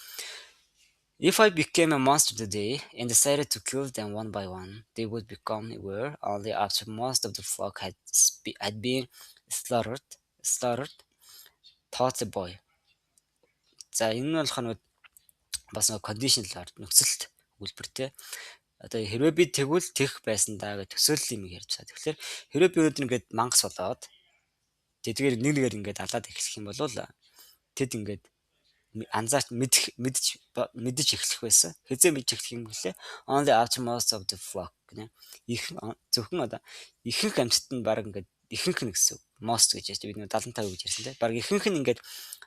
If I became a monster today and decided to kill them one by one, they would become aware only after most of the flock had been slaughtered, thought the boy. За энэ нь болохоор бас нэг conditional нөхцөлт үйлбэртэй. Одоо хэрвээ би тэгвэл тех байсан даа гэж төсөөлөл юм ярьж байгаа. Тэгэхээр хэрвээ би өнөөдөр ингээд мангас болоод тэдгээр нэгээр ингээд алаад эхлэх юм бол тэд ингээд анзаарч мэдж эхлэх байсан. Хэзээ мэдж эхлэх юм гэлээ only after most of the flock гэнэ. Зөвхөн одоо ихэнх амьтад нь баг ингээд ихэнх нь гэсэн most гэж ярьж бид 75 гэж ярьсан тийм. Баг ихэнх нь ингээд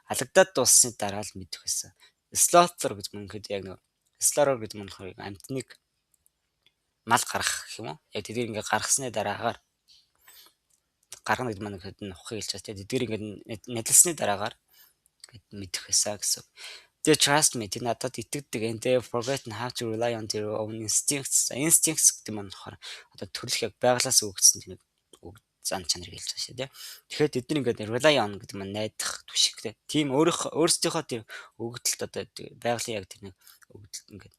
алагдаад дууссаны дараа л мэдэх байсан. Slaughter гэж мөнгөд яг нэг slaughter гэдэг нь болохоор амьтныг мал гаргах гэх юм уу? Яг тэдгээр ингээд гаргасны дараагаар гаргана гэдэг маань хэд нухыг хэлж байгаа тийм. Тэдгээр ингээд нэдлсны дараагаар мэдэх байсан гэсэн. They trust me. Тэд надад итгэдэг. And they forget how to rely on their own instincts. Instincts гэдэг нь болохоор одоо төрөлх яг байглаас өгсөн нэг зан чанарыг хэлж байгаа шүү дээ. Тэгэхээр тэд нар ингээд rely on гэдэг нь найдах түшигтэй. Тийм өөрсдийнхөө тэр өгөгдөлт одоо байгалийн яг тэр нэг өгөгдөлт ингээд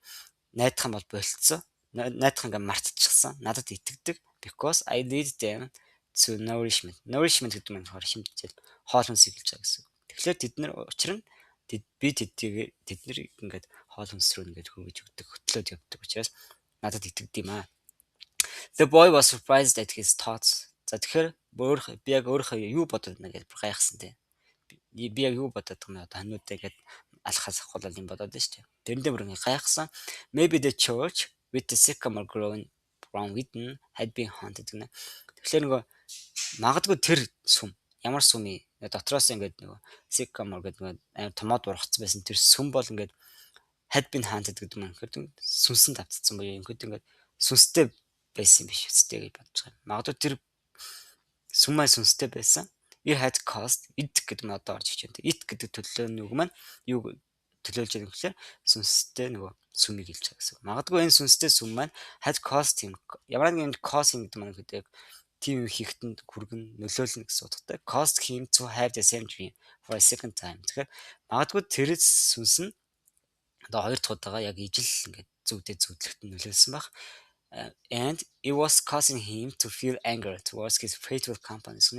найдах юм бол болцсон. Найдах ингээд мартчихсан. Надад итгэдэг. Because I lead them to nourishment. Nourishment гэдэг нь болохоор шимтгэл хоол хүнсийг хэлж байгаа гэсэн. Тэгэхээр тэд нар учир нь би тэднийг ингээд хоол хүнс рүү ингээд хөргөж өгдөг, хөтлөөд явдаг учраас надад итгэдэг юм аа. The boy was surprised at his thoughts. За тэгэхээр би яг өөрөө юу бодод байна гэж гайхсан тийм. Би яг юу бодод байгаа юм одоо хануудаа ингээд алхахаас ахвал юм бодоод байна шүү дээ. Тэрэндээ бүр ингээд гайхсан. Maybe the church with the sycamore growing from within had been haunted гэнэ. Тэгэхээр нөгөө магадгүй тэр сүм ямар сүм дотроос ингээд нөгөө sycamore гэдэг нөгөө томоод ургацсан байсан тэр сүм бол ингээд had been haunted гэдэг нь ингээд сүнсэн давтцсан буюу ингээд сүнстэй байсан юм биш үстэй гэж бодож байгаа. Магадгүй тэр сүмээ сүнстэй байсан. It had caused it гэдэг нь одоо орж ичэн. It гэдэг төлөвлөний үг маань юу төлөөлж байгаа юм гэхээр сүнстэй нөгөө сүмийг хэлж байгаа гэсэн. Магадгүй энэ сүнстэй сүм маань had caused him ямар нэгэн causing гэдэг маань гэдэг тийм хийхтэнд хүргэн нөлөөлнө гэсэн утгатай. Caused him to have the same dream for a second time. Тэгэхээр магадгүй тэр сүнс нь одоо хоёр дахь удаага яг ижил ингээд зүвдэхт нөлөөлсөн баг. And it was causing him to feel anger towards his faithful companions.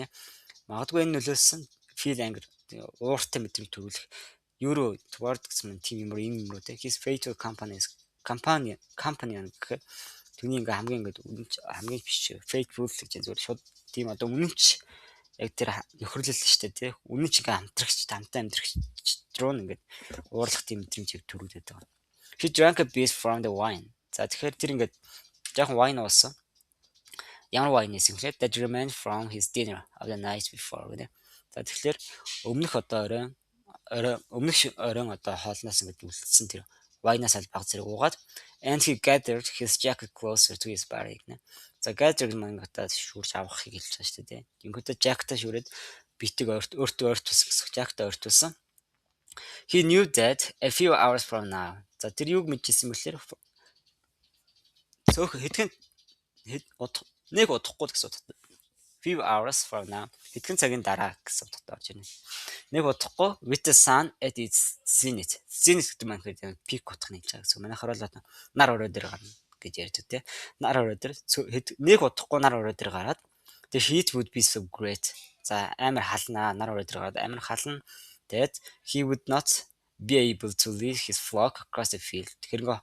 Магадгүй энэ нөлөөлсөн feel anger ууртай мэдрэмж төрүүлэх euro toward гэсэн тийм юм руу his faithful companions company гэхээр түүний ингээ хамгийн биш faithful гэж зөв шууд тийм одоо үнэнч яг тэр нөхөрлөл шүү дээ тий үнэнч ингээ хамтаа амьдрагч руу ингээ уурлах тийм мэдрэмж төрүүлээд байгаа. He drank a bit from the wine. За тэгэхээр тэр ингээ жоохон wine уусан. Ямар wine нэсэн гэхээр that remained from his dinner of the night before гэдэг. За тэгэхээр өмнөх оройн одоо хоолноос ингээд үлдсэн тэр wine-аас аль баг зэрэг уугаад and he gathered his jacket closer to his body гэнэ. За gather гэдэг маань одоо шүүрч авахыг хэлж байгаа шүү дээ. Ингээд jacket-а шүүрээд битэг өөртөө ойртуулсан гэсэн. Jacket-а ойртуулсан. He knew that a few hours from now. За тэр юуг мэдчихсэн бэхээр цөөх нэг удахгүй гэсэн утгатай. Few hours from now. Хэдхэн цагийн дараа гэсэн утгатай орж ирнэ. Нэг удахгүй with the sun at its zenith. Zenith гэдэг маань хэрэг пик утганы хэлж байгаа гэсэн. Манайхаар бол нар өрөө дээр гарна гэж ярьдаг тий. Нар өрөө дээр нэг удахгүй нар өрөө дээр гараад The heat would be so great. За амар халнаа, нар өрөөдрөөгөө амар хална. That he would not be able to lead his flock across the field. Тэгэхээр нөгөө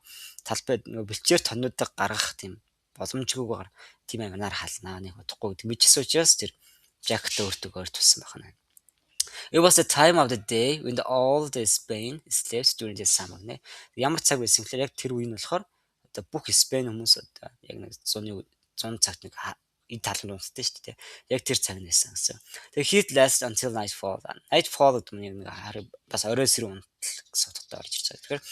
талбайд нөгөө бэлчээр тоннуудыг гаргах тийм боломжгүйгээр тийм амар халнаа нэг бодохгүй гэдэг. Мэдээс учраас тэр Jack-тай өөртөө ойр тулсан байна. It was the time of the day when all the Spain slept during the summer. Ямар цаг байсан гэхээр яг тэр үе нь болохоор одоо бүх Spain хүмүүс одоо яг нэг 100 цагт нэг ид талан унтдаг шүү дээ. Яг тэр цаг нь байсан гэсэн. Тэгээ heat lasted until nightfall. Nightfall гэдэг нь нэг бас орой сэрүүн унтал гэсэн утгатай орж ирж байгаа. Тэгэхээр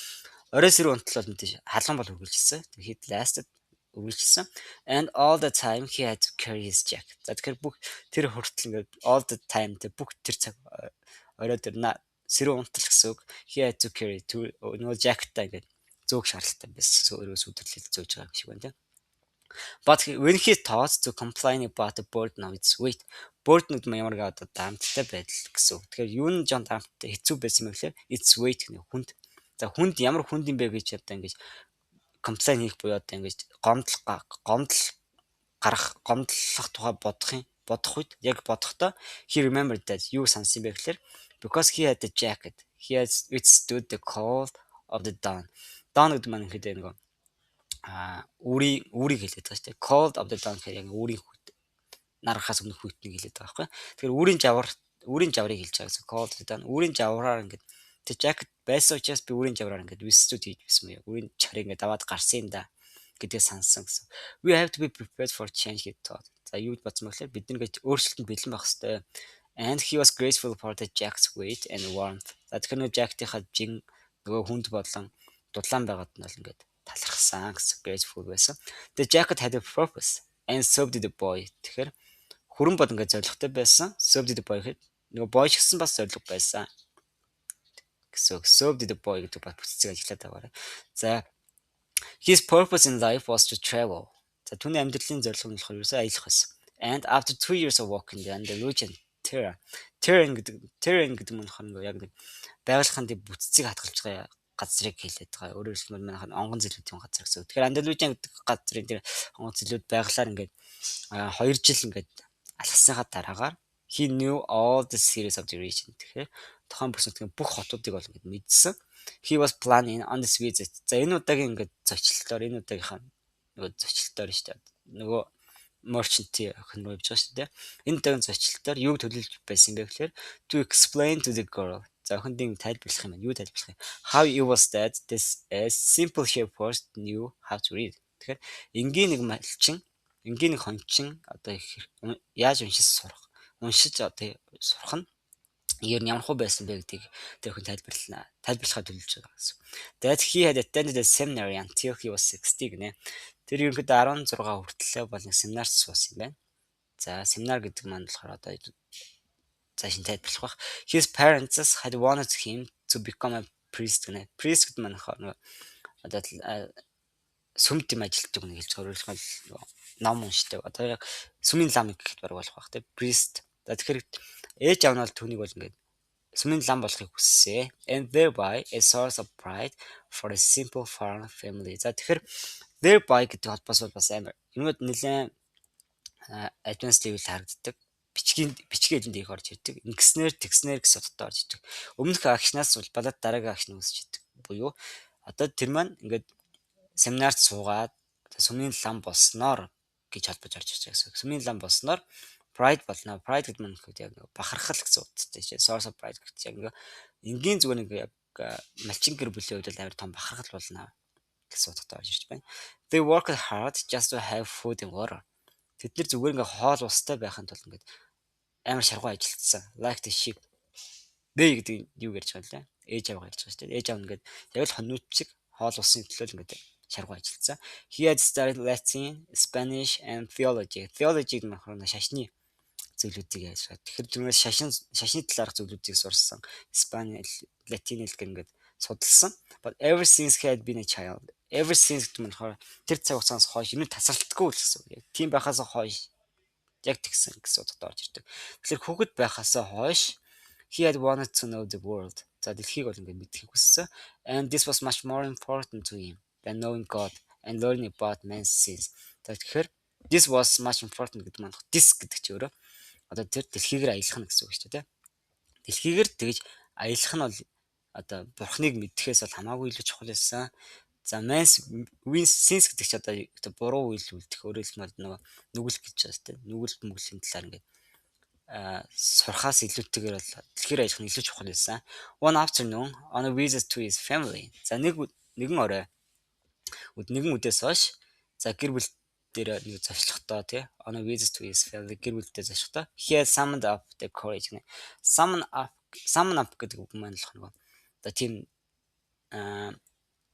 орой сэрүүн унтал бол мэдээж халуун бол үргэлжилсэн. Тэгээ heat lasted үргэлжилсэн. And all the time he had to carry his jack. За тэгэхээр бүх тэр хүртэл ингээд all the time тэр бүх тэр цаг орой тэр сэрүүн унтал гэсэн үг. He had to carry нөгөө jacket-та ингээд зөөх шаардлагатай байсан. Өөрөөс өдөрлөл зөөж байгаа юм шиг байна тийм. But when he thought to complain about the burden of its weight, burden гэдэг нь ямар гэдэг дарамттай байдал гэсэн үг. Тэгэхээр юу нь жоон дарамттай хэцүү байсан юм гэхээр its weight гэх хүнд. За хүнд ямар хүнд юм бэ гэж одоо ингэж complain хийх буюу одоо ингэж гомдлох тухай бодох үед яг бодохдоо he remembered that юу сансан бэ гэхээр because he had the jacket, he had withstood the cold of the dawn. Dawn гэдэг маань ихэд нэг үрийг хэлээд байгаа шүү дээ. Cold of the dawn гэхээр яг үрийн хүт нарахаас өмнөх хүйтнийг хэлээд байгаа байхгүй. Тэгэхээр үрийн жаврыг хэлж байгаа гэсэн. Cold of the dawn үрийн жавраар ингээд тэр jacket байсан учраас би үрийн жавраар ингээд withstood хийж байсан юм. Үрийн чарыг ингээд даваад гарсан юм да гэдгийг сансан гэсэн. We have to be prepared for change he thought. За юу бодсон бэ гэхээр бид нэг өөрчлөлтөнд бэлэн байх хэрэгтэй. And he was grateful for the jack's weight and warmth. За тэгэхээр нөгөө jacket-ийнхаа жин нөгөө хүнд бодлон дудлаан байгаад нь бол ингээд талархсан гэсэн grateful байсан. The jacket had a purpose and so did the boy. Тэгэхээр хүрэн бол ингээд зоригтой байсан. So did the boy гэхэд нөгөө boy ч гэсэн бас зориг байсан. So did the boy гэдэг бас бүтцийг ажиллаад байгаа. За his purpose in life was to travel. За түүний амьдралын зорилго нь болохоор ерөөсөө аялах байсан. And after 2 years of walking the Andalusian terrain гэдэг нь болохоор яг нэг байгууллагын бүтцийг хадгалж байгаа газрыг хэлээд байгаа. Өөрөөр хэлбэл манайхан онгон зэлүүдийн газар гэсэн. Тэгэхээр Андалужийн гэдэг газрын тэр онгон зэлүүд байглаар ингээд 2 жил ингээд алхасныхаа дараагаар he knew all the cities of the region. Тэгэхээр тохон бүснэтгийн бүх хотуудыг бол ингээд мэдсэн. He was planning on this visit. За энэ удаагийн ингээд зочлолтоор энэ удаагийнхаа нөгөө зочлолтоор шүү дээ. Нөгөө merchant-ийн охин руу явж байгаа шүү дээ. Энэ удаагийн зочлолтоор юу төлөвлөж байсан бэ гэхээр to explain to the girl. За охиндын тайлбарлах юм байна. Юу тайлбарлах юм? How it was that this simple shepherd knew how to read. Тэгэхээр энгийн нэг малчин, энгийн нэг хончин одоо яаж уншиж одоо сурах нь ер нь ямар хөө байсан бэ гэдгийг тэр хүн тайлбарлахад төлөвлөж байгаа гэсэн. That he had attended a seminary until he was 60 гинэ. Тэр ерөнхийдөө 16 хүртэл бол нэг семинарт суусан юм байна. За семинар гэдэг маань болохоор одоо цаашин тайлбарлах бах. His parents had wanted him to become a priest гинэ. Priest гэдэг маань болохоор одоо сүмд юм ажилтдаг хүн хэлж байгаа. Ном уншдаг. Одоо яг сүмийн лам гэхэд бараг болох бах те. Priest. За тэгэхээр ээж аав нь бол түүнийг бол ингээд сүмийн лам болохыг хүссэн. And thereby a source of pride for a simple farm family. За тэгэхээр thereby гэдэг холбоос бол бас амар. Юмуд нэлээд advanced level харагддаг. Бичгийн дээр орж ирдэг. Ингэснээр тэгснээр гэсэн утгатай орж ирдэг. Өмнөх агшнаас бол балаад дараагийн агшны үсч идэг. Буюу одоо тэр маань ингээд семинарт суугаад сүмийн лам болсноор гэж холбож орж ирж байгаа гэсэн. Сүмийн лам болсноор pride болно. Pride гэдэг нь яг бахархал гэсэн утгатай чинь. Source of pride гэдэг яг энгийн зүгээр нэг яг малчин гэр бүлийн хувьд амар том бахархал болно гэсэн утгатай орж ирж байна. They worked hard just to have food and water. Тэд нар зүгээр ингээ хоол устай байхын тулд ингээд амар шаргуу ажилтсан. Like the sheep. They гэдэг юу гэж байгаа юм лээ. Ээж аваа гэж байгаа шүү дээ. Ээж аав ингээд яг л хоньнуудчиг хоол усны төлөө ингээд шаргуу ажилтсан. He had studied Latin, Spanish and theology. Theology гэдэг нь болохоор шашны зүйлүүдийг яаж байгаа. Тэгэхээр түрүүнээс шашны талаарх зүйлүүдийг сурсан. Spanish, Latin хэл ингээд судалсан. But ever since he had been a child. Ever since гэдэг нь болохоор тэр цаг хугацаанаас хойш юм тасралтгүй л гэсэн үг. Тийм байхаас хойш яг тэгсэн гэсэн утгатай орж ирдэг. Тэгэхээр хүүхэд байхаас хойш he had wanted to know the world. За дэлхийг бол ингээд мэдхийг хүссэн. And this was much more important to him than knowing God and learning about man's sins. Тэгэхээр This was much important гэдэг маань this гэдэг чи өөрөө одоо тэр дэлхийгээр аялах нь гэсэн үг шүү дээ. Дэлхийгээр тэгж аялах нь бол одоо бурхныг мэдхээс бол хамаагүй илүү чухал байсан. За since гэдэг чи одоо буруу үйл үлдэх өөрөлдмөл нөгөө нүгэл гэж байна шүү дээ. Нүгэл мөглөлийн талаар ингээд сурхаас илүүтэйгээр бол дэлхийр аялах нь илүү чухал байсан. One afternoon on a visit to his family. За нэгэн орой нэгэн үдээс хойш за гэр бүл дээр нэг зочлохдоо тий on a visit to his family гэр бүлдээ зочлохдоо he had summoned up the courage. Summon up гэдэг үг маань болох нөгөө одоо тийм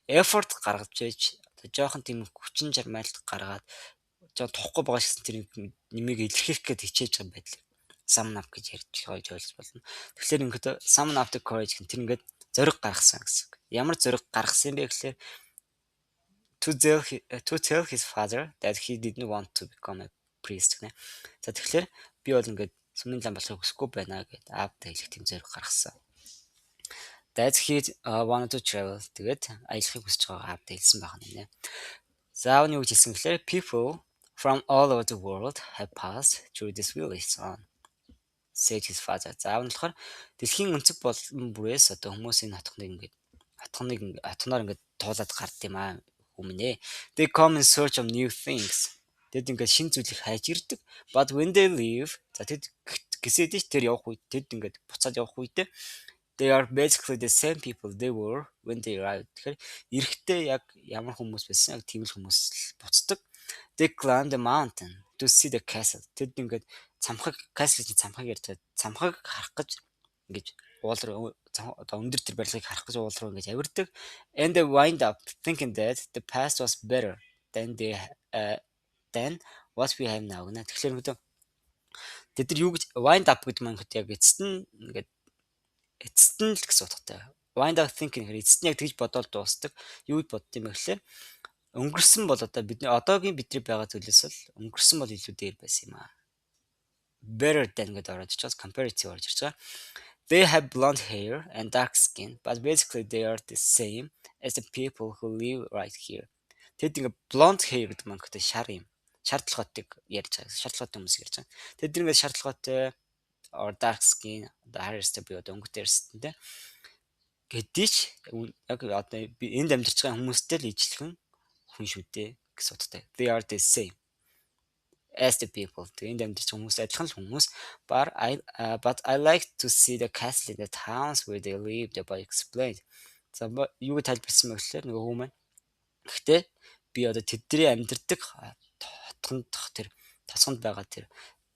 effort гаргаж байж одоо жоохон тийм хүчин чармайлт гаргаад жоо тухгүй байгаа шигсэн тэр нэмийг илэрхийлэх гээд хичээж байгаа байдлыг summon up гэж ярьж ойлгож болно. Тэгэхээр ингээд summon up the courage гэх тэр ингээд зориг гаргасан гэсэн. Ямар зориг гаргасан бэ гэхээр to tell his father that he didn't want to become a priest гэнэ. За тэгэхээр би бол ингээд сүмийн лам болохыг хүсэхгүй байна гэд аавтай хэлэх тийм зориг гаргасан. That he wanted to travel. Тэгээд аялахыг хүсэж байгаа аавтай хэлсэн байх нь нэ. За аав нь юу гэж хэлсэн гэхээр people from all over the world have passed through this village son, said his father. За аав нь болохоор дэлхийн өнцөг болон бүрээс одоо хүмүүсийн хатхнаар ингээд туулаад гард юм аа хүмүүнэ. They come in search of new things. Тэд ингээд шин зүйлийг хайж ирдэг. But when they leave, за тэд гэсэдэж тэр явах үед тэд ингээд буцаад явах үедээ they are basically the same people they were when they arrived. Тэгэхээр эрэхтээ яг ямар хүмүүс байсан яг тийм л хүмүүс буцдаг. They climbed the mountain to see the castle. Тэд ингээд castle-ийн цамхаг ярьж цамхаг харах гэж ингэж уул руу одоо өндөр тэр барилгыг харах гэж уул руу ингэж авирдаг. And they wind up thinking that the past was better than what we have now. Тэгэхээр тэд нар юу гэж wind up гэдэг маань яг эцэст нь л гэсэн утгатай. Wind up thinking гэхээр эцэст нь яг тэгж бодоод дуустдаг. Юу гэж бодд юм бэ гэхээр өнгөрсөн бол одоо одоогийн бидний байгаа зүйлээс л өнгөрсөн бол илүү дээр байсан юм аа. Better than гэдэг орж ирж comparative орж ирж байгаа. They have blonde hair and dark skin, but basically they are the same as the people who live right here. Тэд ингээ blonde hair гэдэг маань гэдэг шар юм. Шаардлогоотыг ярьж байгаа. Шаардлоготой хүмүүс ярьж байгаа. Тэд ингээ шаардлоготой or dark skin одоо харьяастай би одоо өнгөтэй ярьсан гэдээч яг одоо би энд амьдарч байгаа хүмүүстэй л ижилхэн хүн шүү дээ гэсэн утгатай. They are the same as the people. Энд амьдарч байгаа хүмүүс адилхан л хүмүүс. But I like to see the castle in the towns where they live, the boy explained. За юу гэж тайлбарсан бэ гэхээр нөгөө хүмүүс. Гэхдээ би одоо тэдний амьдардаг хотгонд тэр тосгонд байгаа тэр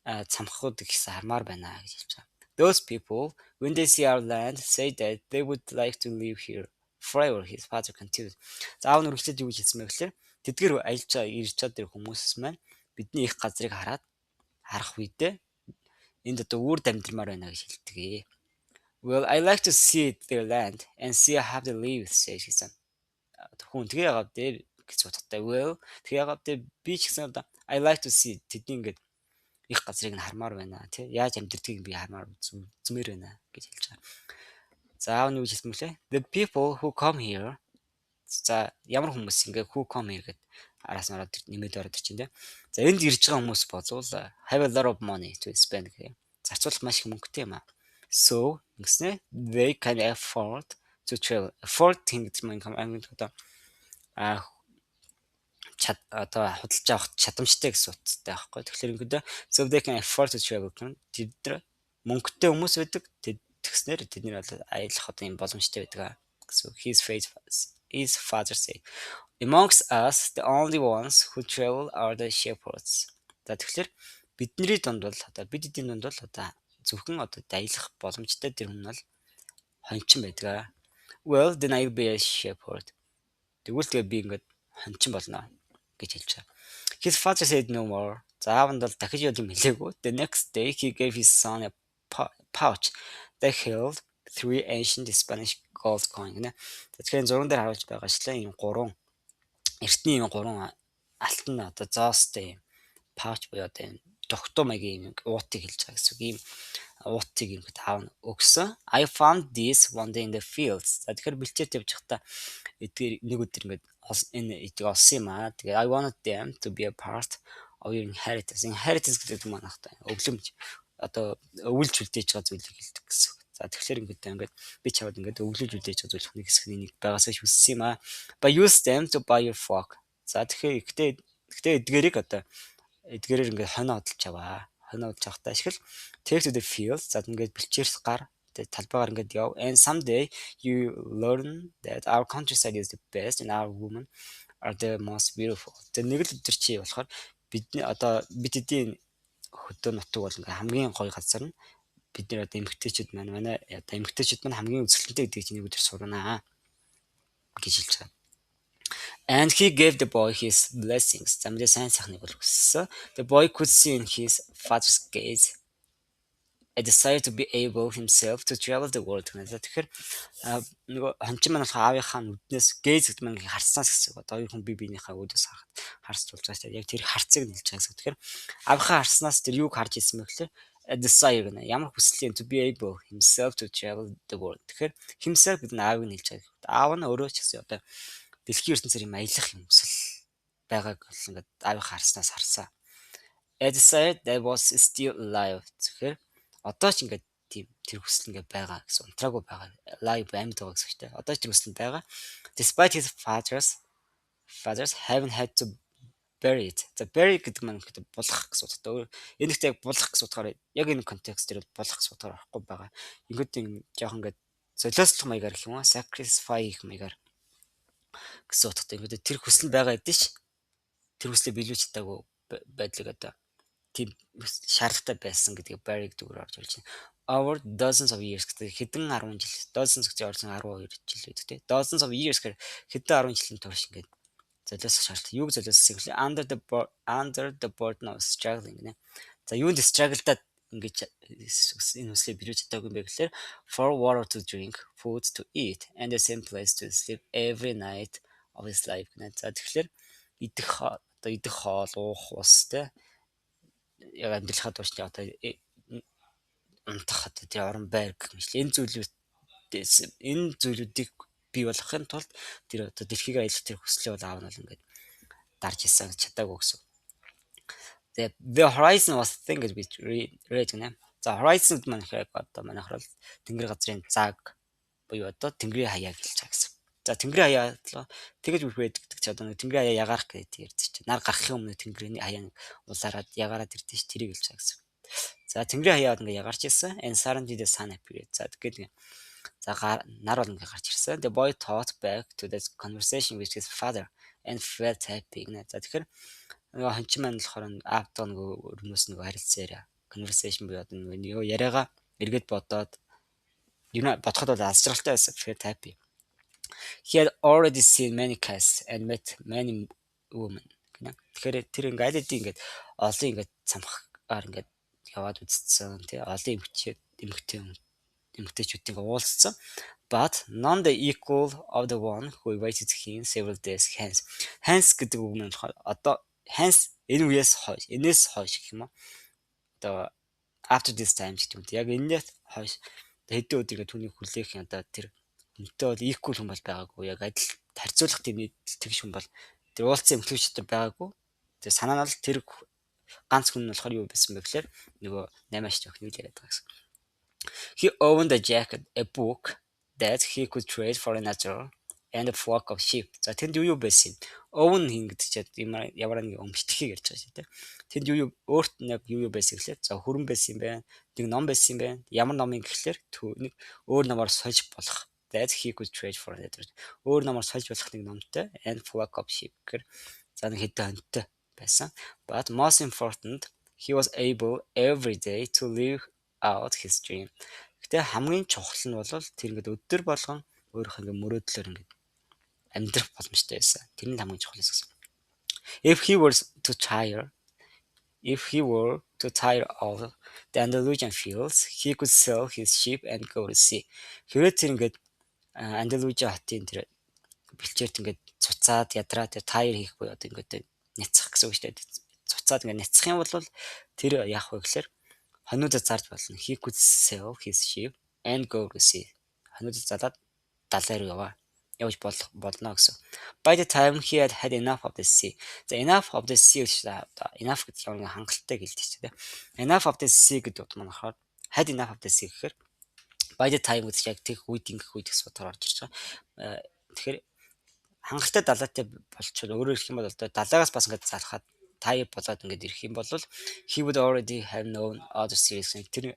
цамхагууд гэсэн хармаар байна гэж хэлж байгаа. Those people, when they see our land, say that they would like to live here forever, his father continued. За аав нь үргэлжлээд юу гэж хэлсэн бэ гэхээр тэдгээр аялж ирж чад тэр хүмүүс маань бидний их газрыг харах үедээ энд одоо үрд амьдрмаар байна гэж хэлдэг. Well, I like to see their land and see how they live, says his son. Хүн тэгээ яагаад дээр гэж бодохтой. Well, тэгээ яагаад дээр би ч гэсэн одоо I like to see тэдний ингээд их газрыг нь хармаар байна тий. Яаж амьдрдгийг би хармаар үзмээр байна гэж хэлж байгаа. За аав нь юу гэж хэлсэн бэлээ? The people who come here. За ямар хүмүүс ингээ who come here гэдэг араас нь ороод нэмээд ороод ирчин тий. За энд ирж байгаа хүмүүс болвол have a lot of money to spend гэх. Зарцуулах маш их мөнгөтэй юм аа. So ингэснэ they can afford to travel. Afford гэдэг нь одоо одоо худалдаж авах чадамжтай гэсэн утгатай байхгүй. Тэгэхээр ингэдэ so they can afford to travel гэх тэд нар мөнгөтэй хүмүүс байдаг. Тэгснээр тэдний бол аялах одоо юм боломжтой байдаг. So his father said, amongst us the only ones who travel are the shepherds. За тэгэхээр бидний дунд бол одоо бид эдийн дунд бол одоо зөвхөн одоо аялах боломжтой тэр хүн бол хончин байдаг. Well, then I'll be a shepherd. Тэгвэл тэгээ би ингээд хончин болно гэж хэлж байгаа. His father said no more. За аав нь бол дахиж юм хэлээгүй. The next day he gave his son a pouch that held 3 ancient Spanish gold coins. Тэгэхээр зурган дээр харуулж байгаачлаа ийм 3 эртний ийм 3 алтан одоо зоостой юм pouch буюу одоо юм тогтуу маягийн уутыг хэлж байгаа гэсэн үг. Ийм уутыг ингээд аав нь өгсөн. I found this one day in the fields. За тэгэхээр бэлчээр явж байхдаа эдгээр нэг өдөр ингээд энэ эдийг олсон юм аа. Тэгээ I wanted them to be a part оюун inheritance. Inheritance гэдэг нь манайхтай өвлөмж одоо өвлж үлдээж байгаа зүйлийг хэлдэг гэсэн. За тэгэхээр ингээд би чавд ингээд өвлөж үлдээж байгаа зүйлхний хэсгийн нэг байгаасаа хүссэн юм аа. But use them to buy your fork. За тэгэхээр гэхдээ эдгээрийг одоо эдгээрээр ингээд хоноо хөдөлж аваа. Хоноо хөдөлж авахтаа ашигла take to the field. За ингээд бэлчээрс гар талбайгаар ингээд яв. And someday you learn that our countryside is the best and our women are the most beautiful. Тэр нэг л өдөр чи болохоор бидний одоо бид эдийн хөдөө нутаг бол ингээм хамгийн гоё газар нь бид нэр одоо эмгтээчүүд манай одоо эмгтээчүүд маань хамгийн үзэсгэлэнтэй гэдгийг чиний өдөр сурнаа гэж хэлж байгаа. And he gave the boy his blessings. Замдаа сайн сайхныг бол хүссэн. The boy could see in his father's gaze a desire to be able himself to travel the world. Тэгэхээр нөгөө хончин маань болохоор аавынхаа нүднээс гейз гэдэг маань харснаас гэсэн. Одоо хоёр хүн биенийхээ үүдээс харж болж байгаа шүү дээ. Яг тэр харцыг нь хэлж байгаа гэсэн. Тэгэхээр аавынхаа харснаас тэр юуг харж ирсэн бэ гэхээр a desire гэнэ. Ямар хүслийн to be able himself to travel the world. Тэгэхээр himself гэдэг нь аавыг нь хэлж байгаа. Аав нь өөрөө ч гэсэн одоо дэлхийн ертөнцийн юм аялах юм хүсэл байгааг ингээд аавынхаа харснаас харсан. A desire that was still alive. Тэгэхээр одоо ч ингээд тийм тэр хүсэл ингээд байгаа гэсэн унтраагүй байгаа. Live амьд байгаа гэсэн үг тийм. Одоо ч тэр хүсэл байгаа. Despite his fathers haven't had to bury it. The bury гэдэг маань гэдэг булах гэсэн утгатай. Энэ ихтэй яг булах гэсэн утгаараа яг энэ контекст дээр булах гэсэн утгаар авахгүй байгаа. Ингээд жоох ингээд солиослох маягаар гэх юм уу? Sacrifice хийх маягаар гэсэн утгатай. Ингээд тэр хүсэл байгаа гэдэг ш. Тэр хүслийг биелүүлж чадаагүй байдлыг одоо тийм шаардлагатай байсан гэдгийг bury гэдэг үгээр орж ирж байна. Over dozens of years гэдэг хэдэн 10 жил. Dozens гэж орсон 12 жил байдаг тийм. Dozens of years гэхээр хэдэн 10 жилийн турш ингээд золиосох шаардлага. Юуг золиосох гэвэл under the burden of struggling гэнэ. За юунд struggle-даад ингэж энэ хүслийг биелүүлж чадаагүй юм бэ гэхээр for water to drink, food to eat and the same place to sleep every night of his life гэнэ. За тэгэхээр идэх хоол, уух ус тийм яг амьдралахад тууштай одоо унтах одоо тэр орон байр гэх мэт энэ зүйлүүдийг бий болгохын тулд тэр одоо дэлхийг аялах тэр хүслээ бол аав нь бол ингээд дарж исэн чадаагүй гэсэн. The horizon was thing гэж би read гэнэ. За horizon гэдэг маань хэрэг одоо манайхаар бол тэнгэр газрын цаг буюу одоо тэнгэрийн хаяа гэлж байгаа гэсэн. За тэнгэрийн хаяа тэгэж үргэлж гэдэг чи одоо тэнгэрийн хаяа ягарах гэдэг ярьдаг чи. Нар гарахын өмнө тэнгэрийн хаяа улаараад ягараад ирдэ чи тэрийг хэлж байгаа гэсэн. За тэнгэрийн хаяад ингээ ягарч ирсэн. And suddenly the sun appeared. За тэгээд за нар бол ингээ гарч ирсэн. The boy thought back to that conversation with his father and felt happy. За тэгэхээр нөгөө хончин маань болохоор аавтаа нөгөө өрнөөс нөгөө харилцаараа conversation буюу одоо нөгөө яриагаа эргээд бодоод бодоход бол алсралтай байсан. Felt happy. He had already seen many cats and met many women. Тэгэхээр тэр ингээд ингээд олон ингээд цамхаар ингээд яваад үзсэн тий олон эмгтээчүүдийн уулзсан. But none the equal of the one who invited him several days hence. Hence гэдэг үг нь болохоор одоо hence энэ үеэс хойш гэх юм уу? Одоо after this time гэдэг юм. Яг энэс хойш хэдэн өдрийг түүний хүлээх юм одоо тэр үнтэй бол equal хүн бол байгаагүй. Яг адил харьцуулах тийм тэгш хүн бол тэр уулзсан эмгтээчүүд байгаагүй. Тэр санаа нь бол тэр ганц хүн нь болохоор юу байсан бэ гэхээр нөгөө 8-аач охин юу яриад байгаа гэсэн. He owned a jacket, a book that he could trade for another and a flock of sheep. За тэнд юу байсан юм? Own гэдэг чинь ямар нэг өмчтгийг ярьж байгаа шүү дээ. Тэнд өөрт нь яг юу байсан гэхээр за хөрөн байсан юм байна. Нэг ном байсан юм байна. Ямар номын гэхээр нэг өөр номоор сольж болох. That he could trade for another. Өөр номоор сольж болох нэг номтой and flock of sheep гэхээр за нэг хэдэн хонтой байсан. But most important, he was able every day to live out his dream. Гэтэ хамгийн чухал нь бол тэр ингээд өдөр болгон өөрийнхөө ингээд мөрөөдлөөр ингээд амьдрах боломжтой байсан. Тэр нь хамгийн чухал гэсэн. If he were to tire of the Andalusian fields, he could sell his sheep and go to sea. Хэрвээ тэр ингээд Andalusia хотын тэр бэлчээрт ингээд цуцаад ядраа тэр тайр хийх буюу одоо ингээд няцах гэсэн үг шүү дээ. Цуцаад ингээд няцах юм бол тэр яах вэ гэхээр хонуудад зарж болно. He could sell his sheep and go to sea. Хонуудад залаад далай руу явж болно гэсэн. By the time he had had enough of the sea. За enough of the sea гэж enough гэдэг нь хангалттай гэлдэг ч тийм. Enough of the sea гэдэг утга маань болохоор had enough of the sea гэхээр by the time гэдэг яг тэг үед ингэх үед гэсэн утгаар орж ирж байгаа. Тэгэхээр хангалттай далайтай болчихвол өөрөөр хэлэх юм бол одоо далайгаас бас ингээд залхаад тайп болоод ингээд ирэх юм бол he would already have known other series. Тэр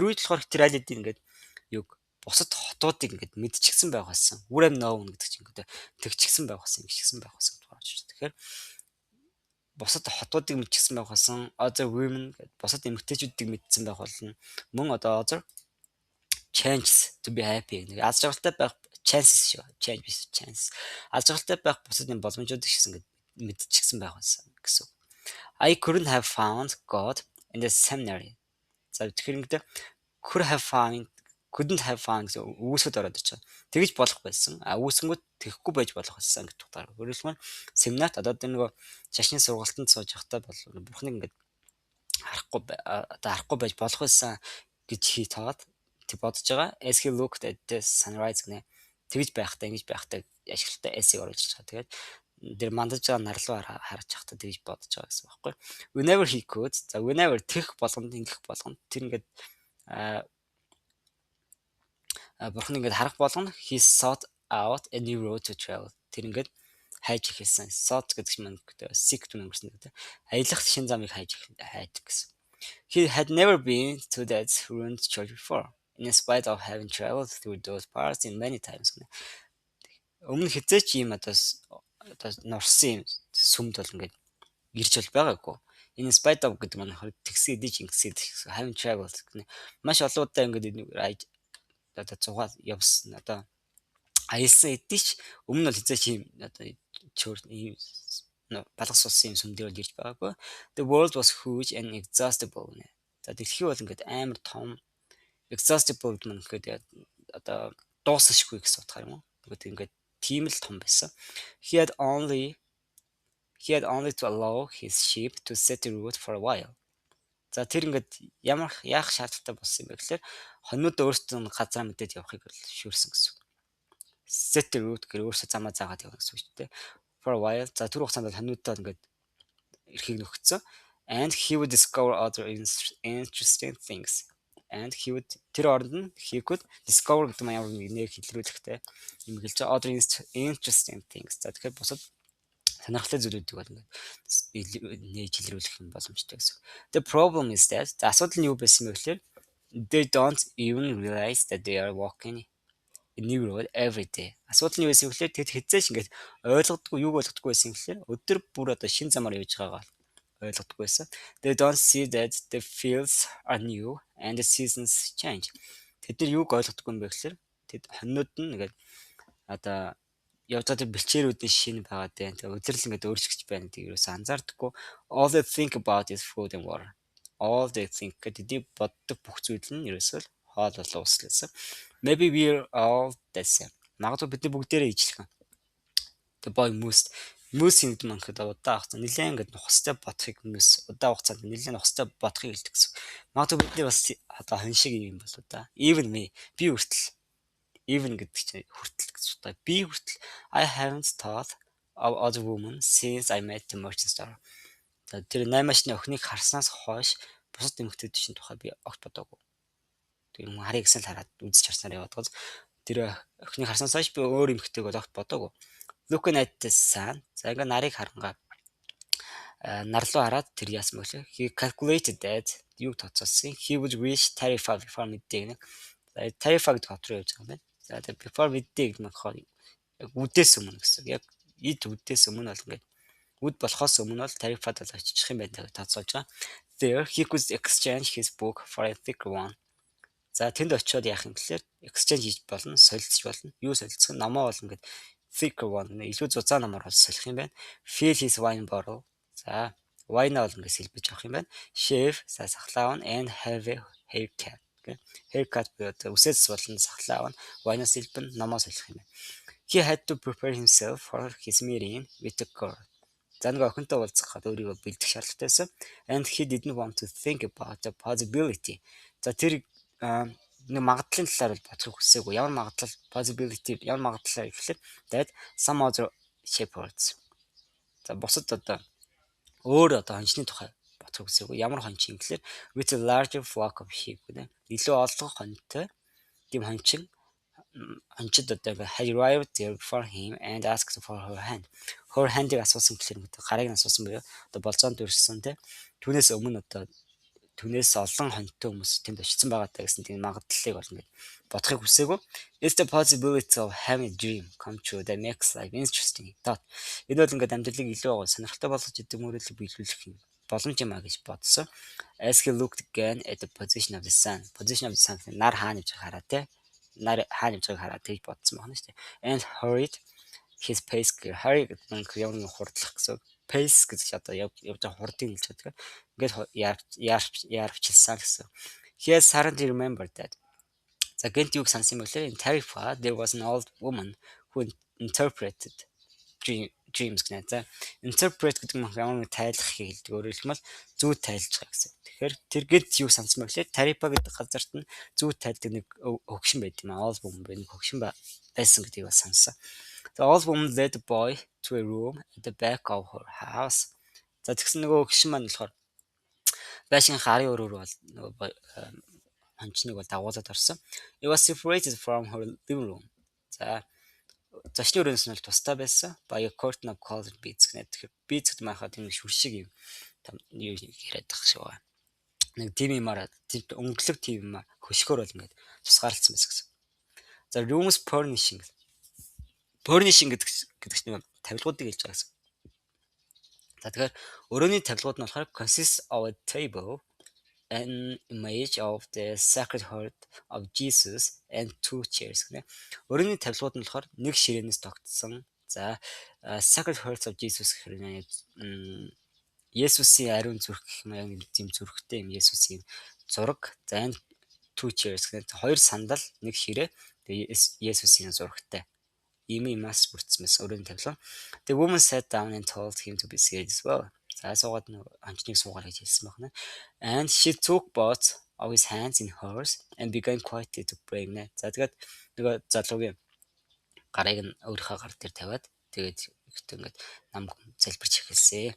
үед болохоор тэр аль хэдийн ингээд юг бусад хотуудыг ингээд мэдчихсэн байх байсан. Would have known гэдэг чинь ингээд тэгчихсэн байх байсан, ингэчихсэн байх байсан гэж байна. Тэгэхээр бусад хотуудыг мэдчихсэн байх байсан. Other women гэдэг бусад эмэгтэйчүүдийг мэдсэн байх болно. Мөн одоо other chances to be happy нэг аз жаргалтай байх chances шүү. Chance. Аз жаргалтай байх бусад юм боломжууд гэсэн ингээд мэдчихсэн байх байсан гэсэн. I couldn't have found God in the seminary. За тэгэхээр ингээд couldn't have found гэсэн үүсгэд ороод ирчихэ. Тэгж болох байсан. Үүсгэнгүүт тэгэхгүй байж болох байсан гэдэг утгаар. Өөрөлдвөл семинарт одоо нэг шашны сургалтанд сууж явахдаа бол бурхныг ингээд харахгүй байж болох байсан гэж хий таад тэг бодож байгаа. As he looked at the sunrise гэнэ. Тэгж байхдаа ингэж байхдаа ашигтай S-ийг оруулж байгаа. Тэгээд тэр мандаж байгаа нар руу харж явахдаа тэгж бодож байгаа гэсэн байхгүй. Whenever he could. За whenever тэгх болгонд ингэх болгонд тэр ингээд бурхан ингээд харах болгоно he sought out a new road to travel. Тэр ингээд хайж ихсэн. Sought гэдэг чинь seek to өнгөрсөн гэдэг. Аялах шин замыг хайж гэсэн. He had never been to that ruined church before, in spite of having traveled through those parts in many times. Өмнө хизээч ийм одоо норсон юм сүмд бол ингээд ирж бол байгаагүй. In spite of гэдэг нь тэгсээ диж ингэсээ having traveled гэнэ. Маш олон удаа ингээд одоо зугаал явсан одоо аялсан эдийч өмнө бол хизээч ийм одоо ийм балгас улсын юм сүмдэр бол ирж байгаагүй. The world was huge and exhaustible. За дэлхий бол ингээд амар том exhaustible гэдэг одоо дуусахгүй гэсэн утгаар юм уу. Ингээд тийм л том байсан. He had only to allow his ship to set the route for a while. За тэр ингээд яах шаардлагатай болсон юм бэ гэхээр хонууд өөрсдөө газраа мэдээд явахыг шүүрсэн гэсэн. Set the route гэхээр өөрсдөө замаа заагаад явах гэсэн үг шүү дээ. For a while. За тэр хугацаанд хонуудаа ингээд эрхийг нөхцсөн. And he would discover other interesting things. And he would тэр оронд нь he could discover гэдэг нь ямар нэг хэлрүүлэхтэй юм хэлж байгаа other interesting things. За тэгэхээр бусад сонирхолтой зүйлүүдийг бол ингээд нээж илрүүлэх юм боломжтой гэсэн. The problem is that асуудал нь юу байсан бэ гэхээр they don't even realize that they are walking a new road every day. Асуудал нь юу байсан бэ гэхээр тэд хэзээш ингээд юуг ойлгодоггүй байсан гэхээр өдөр бүр одоо шин замаар явж байгаагаа ойлгодоггүй байсан. They don't see that the fields are new and the seasons change. Тэд нар юуг ойлгодоггүй юм бэ гэхээр тэд хоньнууд нь ингээд одоо явж байгаа бэлчээрүүдийн шин байгаа дээ. Тэгээ өдрөл ингээд өөрчлөгч байна гэдэг юусэн анзаардаггүй. All they think about is food and water. All they think гэдэг боддог бүх зүйл нь ерөөсөө хоол болон ус гэсэн. Maybe we're all the same. Магадгүй бид бүгдээрээ ижлэх. The boy mused юм гэхэд удаа хугацаанд нэлээд ингээд нухастай бодохыг хүмүүс удаа хугацаанд нэлээд нухастай бодохыг хэлдэг гэсэн. Магадгүй бидний бас одоо хон шиг юм болоо да. Even me би хүртэл even гэдэг чинь хүртэл гэж байна. Би хүртэл I haven't thought of other women since I met the merchant star. Тэр 8-ны охиныг харснаас хойш бусад эмэгтэйд чинь тухай би огт бодоогүй. Тэр юм харъя гэсэн л хараад үзэж харснаар яваад гоц. Тэр охиныг харснаас хойш би өөр эмэгтэйг огт бодоогүй. Looking at the sun. За ингээ нарыг харангаа нар руу хараад тэр яасан бэ? He calculated that юу тооцоолсон. He would reach Tarifa before midday. Tarifa гэдэг хот руу явж байгаа юм байна. За тэр before midday гэдэг нь болохоор үдээс өмнө гэсэн. Яг эд үдээс өмнө бол ингээд үд болохоос өмнө бол Тарифад бол очиж юм байна гэж тооцоолж байгаа. There he could exchange his book for a thicker one. За тэнд очиод яах юм гэхээр exchange хийж болно, солилцож болно. Юу солилцох нь намаа бол ингээд thicker one илүү зузаан намаар бол солих юм байна. Fill his wine bottle. За wine бол ингээд сэлбэж авах юм байна. Shave за сахлаа авна and have a haircut. Haircut гэдэг үсээс болон сахлаа авна. Wine-аас сэлбэн намаа солих юм байна. He had to prepare himself for his meeting with the girl. За нэг охинтой уулзахад өөрийгөө бэлдэх шаардлагатай байсан. And he didn't want to think about the possibility. За тэр нэг магадлалын талаар бол бодохыг хүсээгүй. Ямар магадлал possibility ямар магадлалаа гэхэлэр that some other shepherds. За бусад одоо өөр одоо хончны тухай бодохыг хүсээгүй. Ямар хончин гэхэлэр with a larger flock of sheep гэдэг. Илүү олон хоньтой тийм хончид одоо had arrived there before him and asked for her hand. Her hand-ийг асуусан гэхэлэр гарыг нь асуусан буюу одоо болзоонд өрсөн те. Түүнээс өмнө одоо түүнээс олон хоньтой хүмүүс тэнд очсон байгаа даа гэсэн тийм магадлалыг бол ингээд бодохыг хүсээгүй. It's the possibility of having a dream come true that makes life interesting. Энэ бол ингээд амьдралыг илүү гоо сонирхолтой болгож идэг мөрөлд биелүүлэх юм боломж юм а гэж бодсон. As he looked again at the position of the sun. Position of the sun гэдэг нар хаана явж байгааг хараа те. Нар хаана явж байгааг хараа тэгж бодсон байна шүү дээ. And hurried his pace. Hurry гэдэг нь юм хурдлах гэсэн. Pace гэж одоо явж байгаа хурдыг хэлж байгаа. Ингээд яарчилсан гэсэн. He has suddenly remembered that. За гэнт юг сансан юм бэлээ. In Tarifa there was an old woman who interpreted dreams гэнэ. За interpret гэдэг нь ямар нэг тайлах хэлдэг. Өөрөөр хэлбэл зүү тайлж байгаа гэсэн. Тэгэхээр тэр гэнт юг сансан бэлээ. Tarifa гэдэг газарт нь зүү тайлдаг нэг хөгшин байд юм аа. Old woman байх хөгшин байсан гэдгийг бас сансан. The old woman led the boy to a room at the back of her house. За тэгсэн нөгөө хөгшин маань болохоор байшин гарын өрөөр бол нөгөө хончныг бол дагуулад орсон. It was separated from her living room. За зочны өрөөс нь бол тустай байсан. By a curtain of colored beads гэнэ. Тэгэхээр beads гэдэг нь хаа тийм шүршиг юм. Юу яриад байгаа шүү. Нэг тийм юмараа өнгөлөг тийм юм хөшгөр бол ингээд тусгаарлцсан байсан гэсэн. За rooms furnishing. Furnishing гэдэг нь тавилгуудыг хэлж байгаа гэсэн. За тэгэхээр өрөөний тавилгууд нь болохоор consists of a table, an image of the Sacred Heart of Jesus and two chairs гэнэ. Өрөөний тавилгууд нь болохоор нэг ширээнээс тогтсон. За Sacred Heart of Jesus гэхээр Есүсийн ариун зүрх гэх юм яг юм зүрхтэй юм Есүсийн зураг. За two chairs гэнэ. Хоёр сандал, нэг ширээ. Тэгээ Есүсийн зурагтай. Имаас бүрдсэн мэс өрөөний тавилга. The woman sat down and told him to be seated as well. За суугаад хончныг суугаад гэж хэлсэн байна. And she took both of his hands in hers and began quietly to pray. За тэгээд нөгөө залуугийн гарыг нь өөрийнхөө гар дээр тавиад тэгээд ингээд нам залбирч эхэлсэн.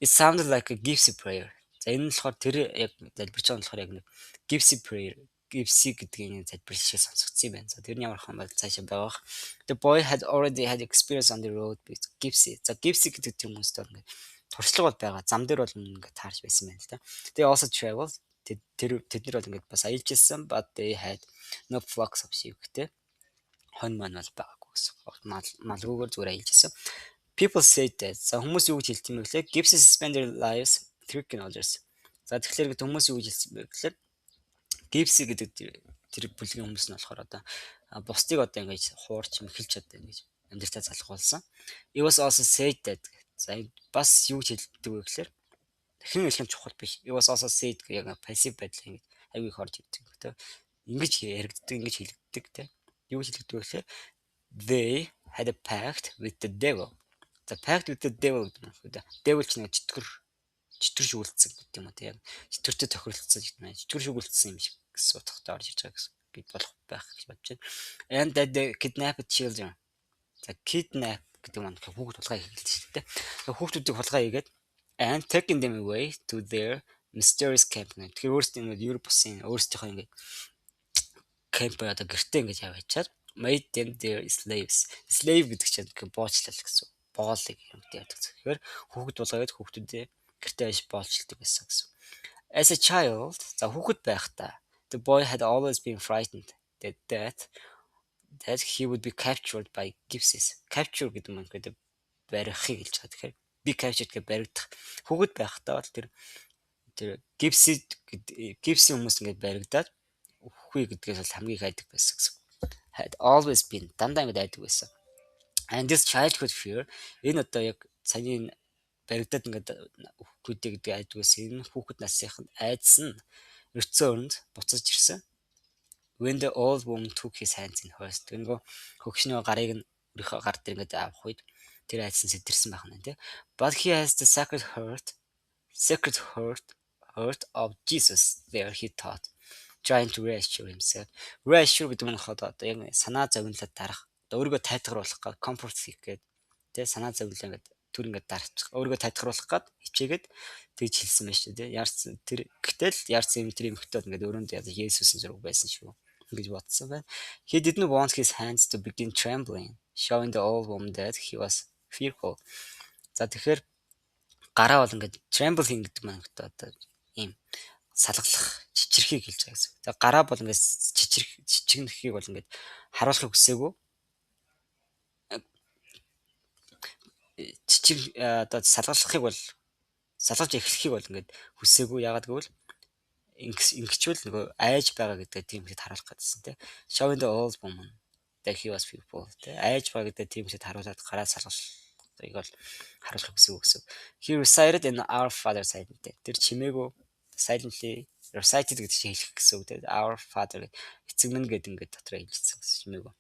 It sounded like a gypsy prayer. За энэ нь болохоор тэр яг залбирч байгаа нь болохоор яг нэг gypsy prayer. Gypsy гэдгийн залбир шиг сонсогдсон юм байна. За тэрний ямар хан бол цаашаа байгаа. The boy had already had experience on the road with gypsy. За gypsy гэдэг хүмүүстэй ингээд туршлага бол байгаа. Зам дээр бол ингээд таарч байсан байна л да. They also traveled. Тэднэр бол ингээд бас аялж ирсэн, but they had no flocks of sheep гэдэг. Хонь маань бол байгаагүй гэсэн. Малгүйгээр зүгээр аялж ирсэн. People said that. За хүмүүс юу гэж хэлдэг юм бэ гэхээр gypsies spend their lives tricking others. За тэгэхээр хүмүүс юу гэж хэлсэн бэ гэхээр gypsy гэдэг тэр бүлгийн хүмүүс нь болохоор одоо бусдыг одоо ингэж хуурч мэхэлж одоо ингэж амьдралаа залхуулсан. It was also said that. За бас юу гэж хэлдэг вэ гэхээр дахин хэлэх чухал биш. It was also said яг passive байдлыг аягүй их орж ирдэг гэдэг. Ингэж яригддаг, ингэж хэлэгддэг те. Юу гэж хэлэгддэг вэ гэхээр they had a pact with the devil. The pact with the devil гэдэг нь devil ч нэг читгэр шүглцсэн гэдэг юм уу те. Читвэртэй тохиролцсон гэдэг нь читгэр шүглцсэн юм шиг гэсэн утгатай орж ирж байгаа гэсэн. Бид болох байх гэж бодож байна. And that they kidnapped children. За kidnap гэдэг нь хүүхд тулгаа хийгээд шүү дээ. Хүүхдүүдийг хулгай хийгээд and taking them away to their mysterious camp. Тэгэхээр өөрсдийн Европ бусын өөрсдийнхөө ингээд camp одоо гэртээ ингээд яваачаад made them their slaves. Slave гэдэг чинь боочлал гэсэн. Боолыг юмтай яадаг. Тэгэхээр хүүхд тулгаагээд хүүхдүүдээ гэртээ аж боолчилдаг байсан гэсэн. As a child, за хүүхэд байхдаа the boy had always been frightened that he would be captured by gypsies. Capture гэдэг нь ингээд барихыг хэлж байгаа. Тэгэхээр be captured гэж баригдах. Хүүхэд байхдаа бол тэр gypsy хүмүүс ингээд баригдаад үхгүй гэдгээс бол хамгийн их айдаг байсан гэсэн. Had always been дандаа ингээд айдаг байсан. And this childhood fear энэ одоо яг цагийн баригдаад ингээд хүүхдүүдээ гэдэг айдаг байсан. Энэ хүүхэд насныхын айдас нь өрцөөрөнд буцаж ирсэн. When the old woman took his hands in hers. Тэнгөө хөгшний гарыг нь өөрийнхөө гар дээр ингээд авах үед тэр айдас нь сэтэрсэн байх нь тий. But he has the sacred heart of Jesus there, he thought. trying to reassure himself. Reassure гэдэг нь одоо яг санаа зовнилоод дарах. Одоо өөрийгөө тайтгаруулах гад comfort seek гэдэг тэ санаа зовнилоо ингээд түр ингээд дарчих. Өөрийгөө тайтгаруулах гад хичээгээд тэгж хэлсэн байж тээ. Яарсан тэр гэтэл яарсан юм тэр эмхтод ингээд өрөөнд яг Есүсийн зураг байсан шүү гэж бодсон байна. He didn't want his hands to begin trembling, showing the old woman that he was fearful. За тэгэхээр гараа бол ингээд tremble гэдэг маань одоо ийм салгалах, чичрэхийг хэлж байгаа гэсэн. За гараа бол ингээд чичгэнэхийг бол ингээд харуулахыг хүсээгүй. Одоо салгалахыг бол салгаж эхлэхийг бол ингээд хүсээгүй. Ягаад гэвэл ингэчвэл нөгөө айж байгаа гэдэг тийм хэд харуулах гэсэн тийм. Showing the old woman that he was fearful. Тийм айж байгаа гэдэг тийм хэд харуулад гараа салгалахыг бол харуулах гэсэн. He recited in our father silently. Тэр чимээгүй silently recited гэдэг чинь хэлэх гэсэн үг тийм. Our father эцэг минь гэдэг ингээд дотроо хэлсэн гэсэн чимээгүй.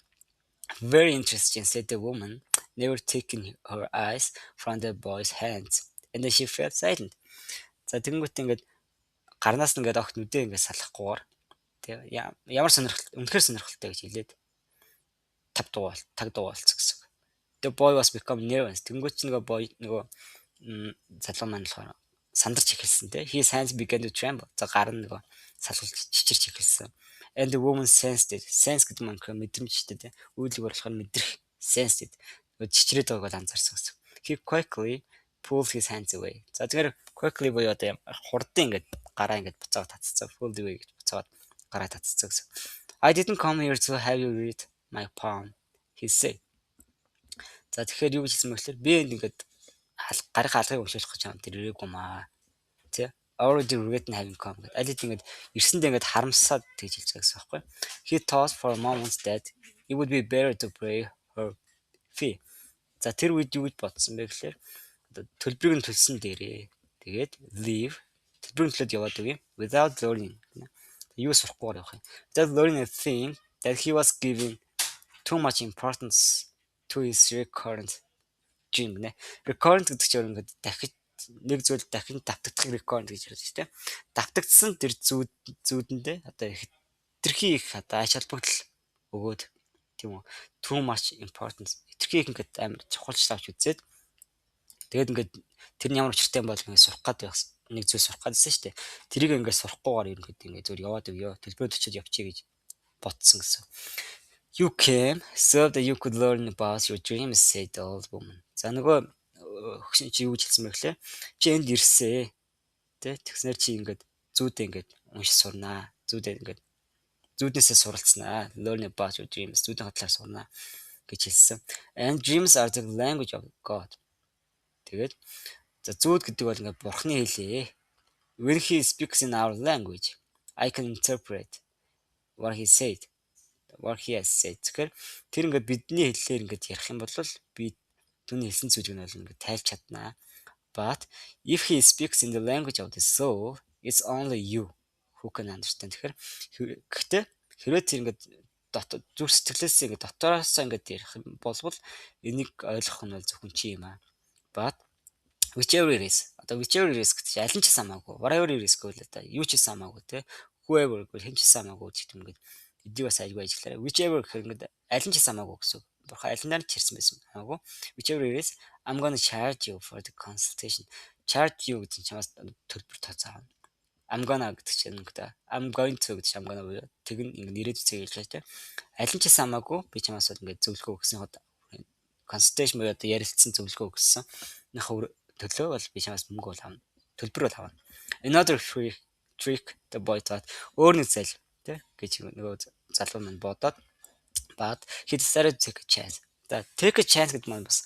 Very interesting, said the woman, never taking her eyes from the boy's hands. And then she fell silent. За тэгэнгүүт ингээд гарнаас ингээд огт нүдээ ингээд салахгүйгээр тийм ямар сонирхолтой үнэхээр сонирхолтой гэж хэлээд тагдуулсан гэсэн. The boy was become nervous. Тэгэнгүүт нөгөө boy нөгөө залуу маань болохоор сандарч эхэлсэн тийм. His hands began to tremble. За гар нь нөгөө салгалж чичирч эхэлсэн. And the woman sensed it. Sense гэдэг маань мэдрэмжтэй тийм. Үйлдэл болохоор мэдрэх sensed it. Чичрээд байгааг бол анзаарсан гэсэн. He quickly pulled his hands away. За тэгэхээр quickly буюу одоо хурдан ингээд гараа ингээд буцаад татцсан. Pulled away гэж буцаад гараа татцсан гэсэн. I didn't come here to have you read my poem, he said. За тэгэхээр юу гэж хэлсэн бэ гэхээр би ингээд гарах алгыг уншуулах гэж байгаа тэр ирээгүй маа. Тэ? Already written having come гэдэг. Алид ингээд ирсэндээ ингээд харамсаад тэгж хэлж байгаа гэсэн байхгүй. He thought for a moment that it would be better to pray her fee. За тэр үед юу гэж бодсон бэ гэхээр төлбөрийг нь төлсөн дээрээ. Тэгээд leave төлбөрийн төлөд яваад үгүй. Without learning. Юу сурахгүйгээр явах юм. Without learning a thing that he was giving too much importance to his recurrent dream нэ. Recurrent гэдэг чинь ингээд дахиж нэг зүйл дахин давтагдах recurrent гэж хэлж байна тийм. Давтагдсан тэр зүүдэндээ одоо хэтэрхий их одоо ач холбогдол өгөөд тийм үү. Too much importance. Хэтэрхий их ингээд амар чухалчлаа авч үзээд тэгээд ингээд тэр нь ямар учиртай юм бол ингээд сурах гэдэг байсан. Нэг зүйл сурах гэдсэн шүү дээ. Тэрийг ингээд сурахгүйгээр ерөнхийдөө ингээд зөв яваад өгөө. Төлбөрөнд очиод явчих гэж бодсон гэсэн. You came so that you could learn about your dreams, said the old woman. За нөгөө хөгшин чи юу гэж хэлсэн бэ гэхлээр чи энд ирсээ. Тэ тэгснээр чи ингээд зүүдээ ингээд уншиж сурнаа. Зүүдээ ингээд зүүднээсээ суралцснаа. Learn about your dreams. Зүүдийн талаар сурнаа гэж хэлсэн. And dreams are the language of God. Тэгээд за зүүд гэдэг бол ингээд бурхны хэлээ. When he speaks in our language, I can interpret what he said. What he has said. Тэгэхээр тэр ингээд бидний хэллээр ингээд ярих юм бол би түүний хэлсэн зүйлийг нь бол ингээд тайлж чаднаа. But if he speaks in the language of the soul, it's only you who can understand. Тэгэхээр гэхдээ хэрвээ тэр ингээд зүрх сэтгэлээс ингээд дотоороос ингээд ярих юм болвол энийг ойлгох нь бол зөвхөн чи юм аа. But whichever it is. Одоо whichever it is гэдэг чинь аль нь ч хамаагүй. Whatever it is гэвэл одоо юу ч хамаагүй те. Whoever гэвэл хэн ч хамаагүй гэдэг юм ингээд эдийг бас аягүй ажиллаарай. Whichever гэхээр ингээд аль нь ч хамаагүй гэсэн. Бурхан аль нь ч хэрсэн байсан хамаагүй. Whichever it is, I'm going to charge you for the consultation. Charge you гэдэг чинь чамаас төлбөр тооцоо авна. I'm going to гэдэг чинь ингээд I'm going to гэдэг чинь I'm going to тэг ингээд нэрээд үсэй хэлж байгаа те. Аль нь ч хамаагүй би чамаас бол ингээд зөвлөгөө өгсөн хот consultation буюу одоо ярилцсан зөвлөгөө өгсөн. Нөх төлөө бол би чамаас мөнгө бол авна. Төлбөр бол авна. Another trick the boy thought. Өөр нэг зал тэ гэж нөгөө залуу маань бодоод but he decided to take a chance. За take a chance гэдэг маань бас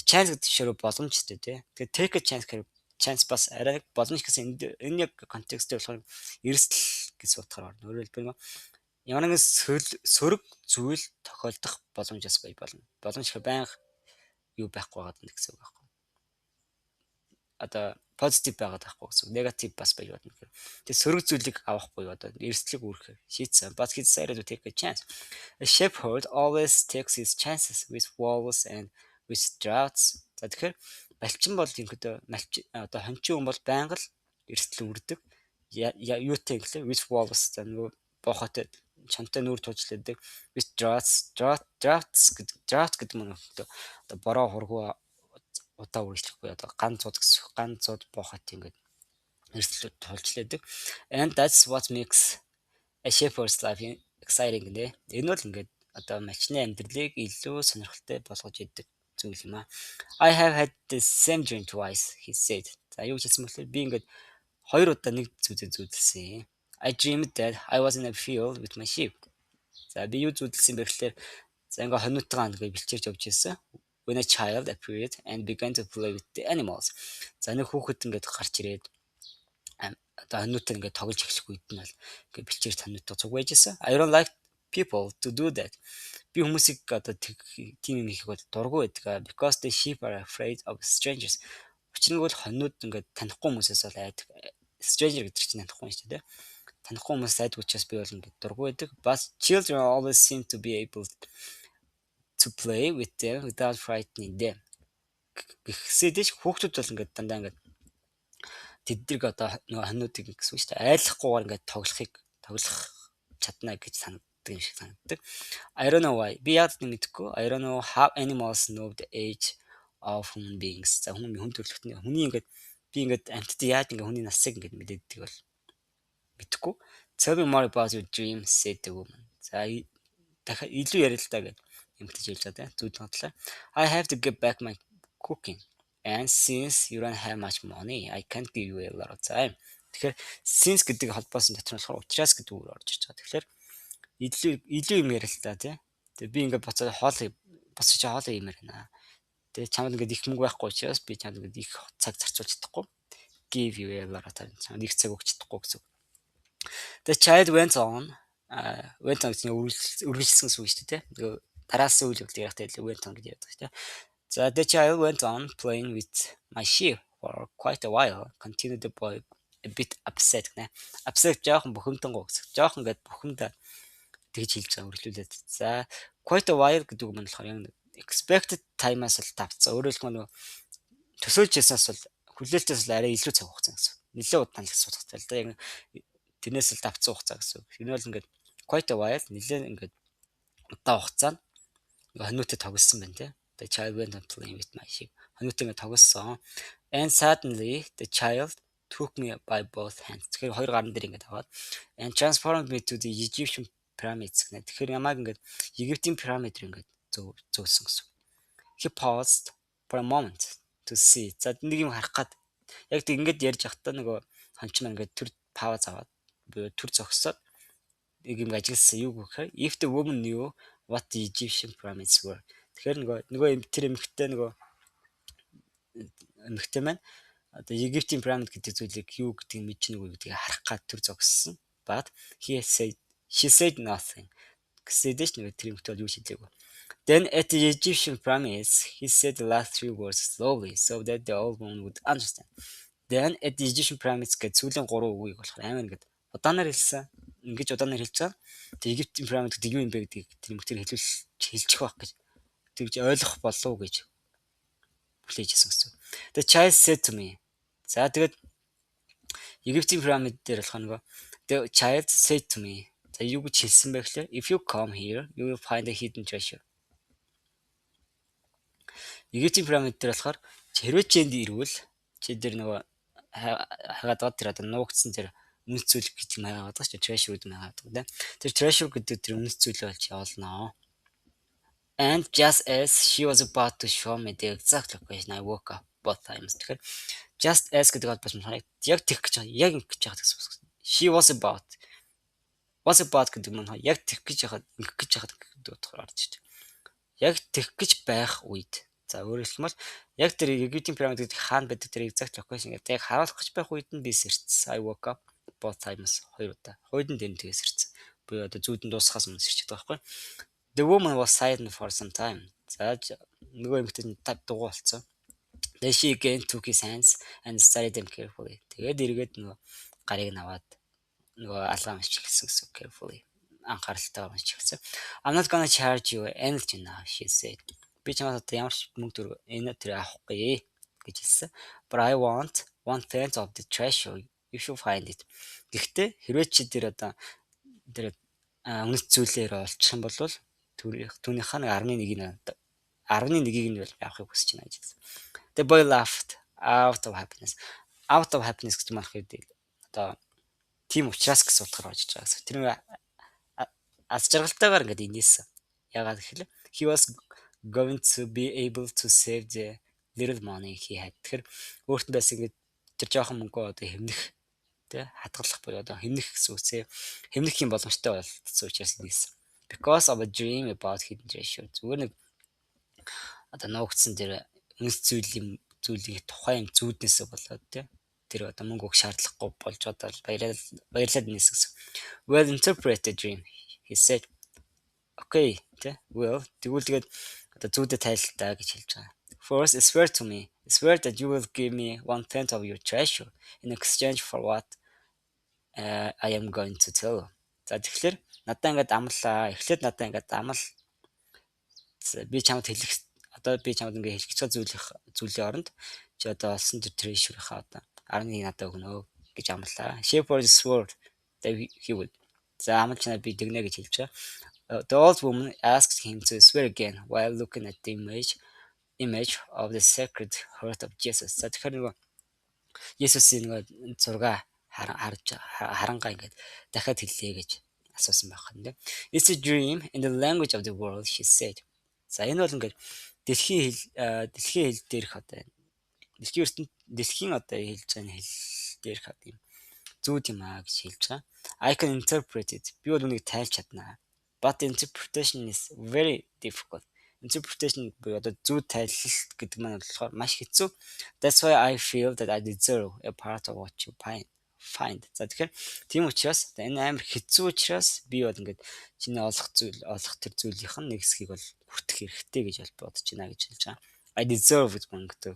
chance гэдэг ширүү боломжтой тий. Тэгээд take a chance гэхээр chance бас арай боломж гэсэн энэ яг контекстээр болохоор эрсдэл гэж утгаар орно. Өөрөөр хэлбэл ямар нэгэн сөрөг зүйл тохиолдох боломжос бай болно. Боломж их байнга юу байхгүй байгаа гэсэн үг байхгүй. Одоо позитив байгаад байхгүй гэсэн. Негатив бас байж болно. Тэгээ сөрөг зүйлийг авахгүй одоо эрсдлийг үүрхээр шийдсэн. But he decided to take a chance. A shepherd always takes his chances with wolves and with droughts. За тэгэхээр малчин бол ингэдэ одоо хончин хүн бол байнга л эрсдэл үрдэг. Юутай гэхлээр with wolves за нөгөө боохотой чантай нүүр туулжлаадаг. Which drafts гэдэг нь одоо бороо хургуу удаа үргэлжлэх буюу одоо ганц цууд боохот ингээд эрсдлүүд тулжлаадаг. And that's what makes a shepherd's life exciting гэнэ. Энэ бол ингээд одоо малчны амьдралыг илүү сонирхолтой болгож идэг зүйл юм аа. I have had the same dream twice, he said. За юу ч хэлсэн бөхлөө би ингээд 2 удаа нэг зүйлээ зүудэлсэн. I dreamed that I was in a field with my sheep. За би юу зүудэлсэн бэ гэхээр за ингээд хонуутайгаа ингээд бэлчээрж явж байсан. When a child appeared and began to play with the animals. За нэг хүүхэд ингээд гарч ирээд одоо хонуутай ингээд тоглож эхлэх үед нь ингээд бэлчээр хонуутайгаа цуг байжсэн. I don't like people to do that. Би хүмүүсийг одоо тийм юм хийх бол дургүй байдаг. Because the sheep are afraid of strangers. Учир нь бол хонууд ингээд танихгүй хүмүүсээс бол айдаг. Stranger гэдэг чинь танихгүй юм шүү дээ. Танихгүй хүмүүс айдаг учраас би бол ингээд дургүй байдаг. But children always seem to be able to play with them without frightening them. Гэсээдэж хүүхдүүд бол ингээд дандаа ингээд тэднийг одоо нөгөө хонуудыг гэсэн үг шүү дээ. Айлахгүйгээр ингээд тоглох чадна гэж санагддаг юм шиг санагддаг. I don't know why. Би яагаад нэг мэдэхгүй. I don't know how animals know the age of human beings. За хүн төрлөختний хүний ингээд би ингээд амьтад яаж ингээд хүний насыг ингээд мэдээддэг бол мэдэхгүй. Tell me more about your dream, said the woman. За дахиад илүү ярил л та гэж юмтаж хэлж байгаа тийм зүйл бодлоо. I have to get back my cooking. And since you don't have much money, I can't give you a lot of time. Тэгэхээр since гэдэг холбоосон дотор болохоор учраас гэдэг үг орж ирж байгаа. Тэгэхээр илүү юм ярил л та тийм. Тэгээ би ингээд босож хоолоо юмэр байна. Тэгээ чамд ингээд их мөнгө байхгүй учраас би чамд ингээд их цаг зарцуулж чадахгүй. Give you a lot of time. Чамд их цаг өгч чадахгүй гэсэн. The child went on гэсэн үргэлжилсэн үг шүү дээ. Тэгээ дараас үйл явдал ярихтай л went on гэж ярьдаг шүү дээ. So the child went on playing with my sheep for quite a while. Continued the boy a bit upset гэнэ. Upset жоохон бухимдангуй гэсэн. Жоохон ингээд бухимдаа тэгж хэлж байгаа үргэлжлүүлээд. За quite a while гэдэг үг нь болохоор яг expected time-аас л тавцсан. Өөрөөр хэлбэл төсөөлж яснаас бол хүлээлтээс л арай илүү цаг хугацаа гэсэн. Нэлээд удаан л асуудагтай л да. Яг тэрнээс л тавцсан хугацаа гэсэн. Энэ бол ингээд quite a while нэлээд ингээд удаан хугацаанд хонуутай тоглосон байна те. The child went on playing with my sheep. Хонуутай ингээд тоглосон. And suddenly the child took me by both hands. Тэгэхээр хоёр гарын дээр ингээд аваад and transformed me to the Egyptian pyramids гэнэ. Тэгэхээр ямааг ингээд Египтийн пирамид ингээд зөөсөн гэсэн. He paused for a moment to see. За нэг юм харах гад яг тэг ингээд ярьж явахдаа нөгөө хонч маань ингээд төр пауз аваад төр зогсоод нэг юм ажигласан юу гэхээр if the woman knew what the Egyptian pyramids were. Тэгэхээр нөгөө тэр эмэгтэй маань одоо Египтийн пирамид гэдэг зүйлийг юу гэдгийг мэдж нүгөө гэдгийг харах гад төр зогссон. But she said nothing. Гэсэдэж нөгөө тэр эмэгтэй юу шийдлээгүй. Then at the Egyptian pyramids, he said the last 3 words slowly so that the old woman would understand. Then at the Egyptian pyramids гэж сүүлийн 3 үгийг болохоор амар ингээд удаанаар хэлсэн. Ингэж удаанаар хэлж байгаа. The Egyptian pyramid гэдэг юу юм бэ гэдгийг тэр эмэгтэй хэлчих байх гэж тэгж ойлгох болов уу гэж хүлээжсэн гэсэн. The child said to me. За тэгээд Египтийн пирамид дээр болох нөгөө the child said to me. За юу гэж хэлсэн бэ гэхээр if you come here, you will find a hidden treasure. Египтийн пирамид дээр болохоор хэрвээ чи энд ирвэл чи дээр нөгөө хагаад байгаа тэр одоо нуугдсан тэр үнэт зүйл гэж юм хагаад байгаа шүү. Treasure гэдэг юм хагаад байгаа. Тэр treasure гэдэг тэр үнэт зүйлээ олж явуулнаа. And just as she was about to show me the exact location, I woke up both times. Тэгэхээр just as гэдэг албаас маань яг тэгэх гэж байгаа. Яг ингэх гэж байгаа гэсэн үг. She was about гэдэг маань яг тэгэх гэж байгаа, ингэх гэж байгаа гэдэг утгаар орж ирж байна. Яг тэгэх гэж байх үед. За өөрөөр хэлбэл яг тэр Египтийн пирамид гэдэг хаана байдаг тэр exact location гэдэг яг харуулах гэж байх үед нь би сэрцсэн. I woke up both times 2 удаа. Хойдон дээр тэгээс сэрцсэн. Би одоо зүүдэн дуусахаас өмнө сэрчээд байгаа байхгүй. The woman was silent for some time. За нөгөө эмэгтэй дугуй болцсон. Then she again took his hands and studied them carefully. Тэгээд эргээд нөгөө гарыг нь аваад нөгөө алгаа уншиж эхэлсэн гэсэн carefully. Анхааралтайгаар уншиж эхэлсэн. I'm not gonna charge you anything now, she said. Би чамаас одоо ямар ч мөнгө тэр авахгүй гэж хэлсэн. But I want 1/10 of the treasure if you find it. Гэхдээ хэрвээ чи тэр одоо тэр үнэт зүйлээр олчих юм бол түүнийхээ нэг 11-ийг нь авахыг хүсэж байна гэж хэлсэн. The boy laughed out of happiness. Out of happiness гэж манах үед одоо тийм учраас гэсэн утгаар орж иж байгаа гэсэн. Тэр нэг аз жаргалтайгаар ингээд инээсэн. Ягаад гэвэл he was going to be able to save the little money he had. Тэгэхээр өөртөөс ингээд тэр жоохон мөнгө одоо хэмнэх тэ хадгалах буюу одоо хэмнэх гэсэн үгсээ хэмнэх юм боломжтой болцсон учраас инээсэн. Because of a dream about hidden treasure. Зүгээр нэг одоо нуугдсан тэр үнэт зүйлийн тухайн зүүднээсээ болоод тэр одоо мөнгө өгөх шаардлагагүй болж одоо баярлаад нээсэн гэсэн. Well interpreted dream. He said, okay, well тэгвэл тэгээд одоо зүүдэд тайлтаа гэж хэлж байгаа. First, swear to me. Swear that you will give me 1/10 of your treasure in exchange for what I am going to tell you. За тэгэхээр надаа ингээд амлаа. Эхлээд надаа ингээд амл би чамд хэлэх одоо би чамд ингээд хэлэх гэж зүйлийн оронд чи одоо олсон тэр treasure-ийнхаа одоо 11 надад өгнө гэж амлаа. Shepherd sword that he would. За амлж чанаа би дэгнэ гэж хэлж байгаа. The old woman asked him to swear again while looking at the image of the sacred heart of Jesus. За тэгэхээр нөгөө Есүсийн нөгөө зураг харангаа ингээд дахиад хэллээ гэж асуусан байх юм. It's a dream in the language of the world, she said. За энэ бол ингээд дэлхийн хэл дээрх одоо дэлхийн одоо хэлж байгаа хэл дээрх одоо юм зүүд юм аа гэж хэлж байгаа. I can interpret it. Би бол үнийг тайлж чаднаа. But interpretation is very difficult. Interpretation буюу одоо зүүд тайлалт гэдэг маань болохоор маш хэцүү. That's why I feel that I deserve a part of what you find. За тэгэхээр тийм учраас энэ амар хэцүү учраас би бол ингээд чиний олох тэр зүйлийнх нь нэг хэсгийг бол хүртэх хэрэгтэй гэж бодож байна гэж хэлж байгаа. I deserve гэдэг мөнгөтэй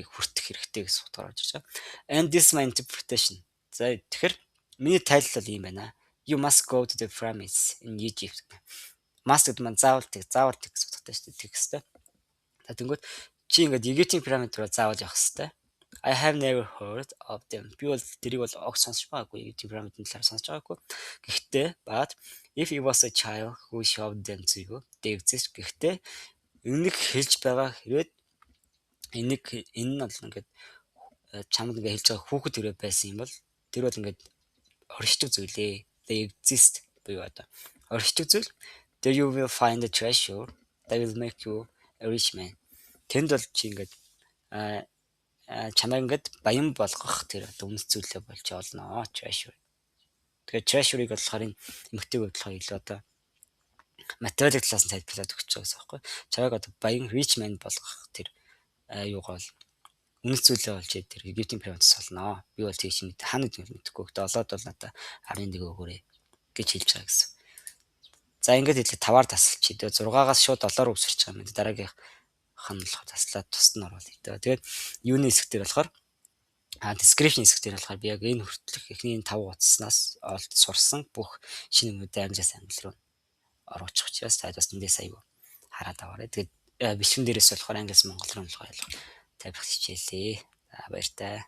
хүртэх хэрэгтэй гэсэн утгаар орж ирж байгаа. And this is my interpretation. За тэгэхээр миний тайлал бол ийм байна. You must go to the pyramids in Egypt. Must гэдэг маань заавал гэсэн утгатай шүү дээ. Тексттэй. За тэнгүүт чи ингээд Египтийн пирамид руу заавал явах хэрэгтэй. I have never heard of them. Би бол тэрийг бол огт сонсч байгаагүй. Египтийн пирамидын талаар сонсч байгаагүй. Гэхдээ but if it was a child who showed them to you, they exist. Гэхдээ энийг хэлж байгаа хэрэг энэ нь бол ингээд чамд ингээд хэлж байгаа хүүхэд төрөө байсан юм бол тэр бол ингээд оршдог зүйлээ. They exist буюу одоо оршдог зүйл. There you will find a treasure that will make you a rich man. Тэнд бол чи ингээд чамайг ингээд баян болгох тэр одоо үнэт зүйлээ болж олно. Treasure. Тэгэхээр treasure-ыг болохоор энэ эмгтэйг бодлохоо илүү одоо материалын талаас нь тайлбарлаад өгч байгаа гэсэн юм байна. Чамайг одоо баян rich man болгох тэр юугаа бол үнэт зүйлээ болж тэр Египтийн пирамидс олно. Би бол тийш мэд хаа нэг мэдэхгүй. Гэхдээ олоод бол надаа 11 өгөөрэй гэж хэлж байгаа гэсэн. За ингээд хэлээ 5-аар тасалчих. Тэгээ 6-аас шууд 7-оор өсөрч байгаа юм. Дараагийнх нь болохоор таслаад тусад нь оруулъя. Тэгээд юуны хэсэг дээр болохоор description хэсэг дээр болохоор би яг энэ хүртэлх эхний 5 утаснаас олд сурсан бүх шинэ юмнуудаа амжаас англи руу оруулах учраас тайлбарс нэндээ сая хараад аваарай. Тэгээд бичвэн дээрээс болохоор англи монгол руу ойлгох тайлбар хичээлээ. За баяртай.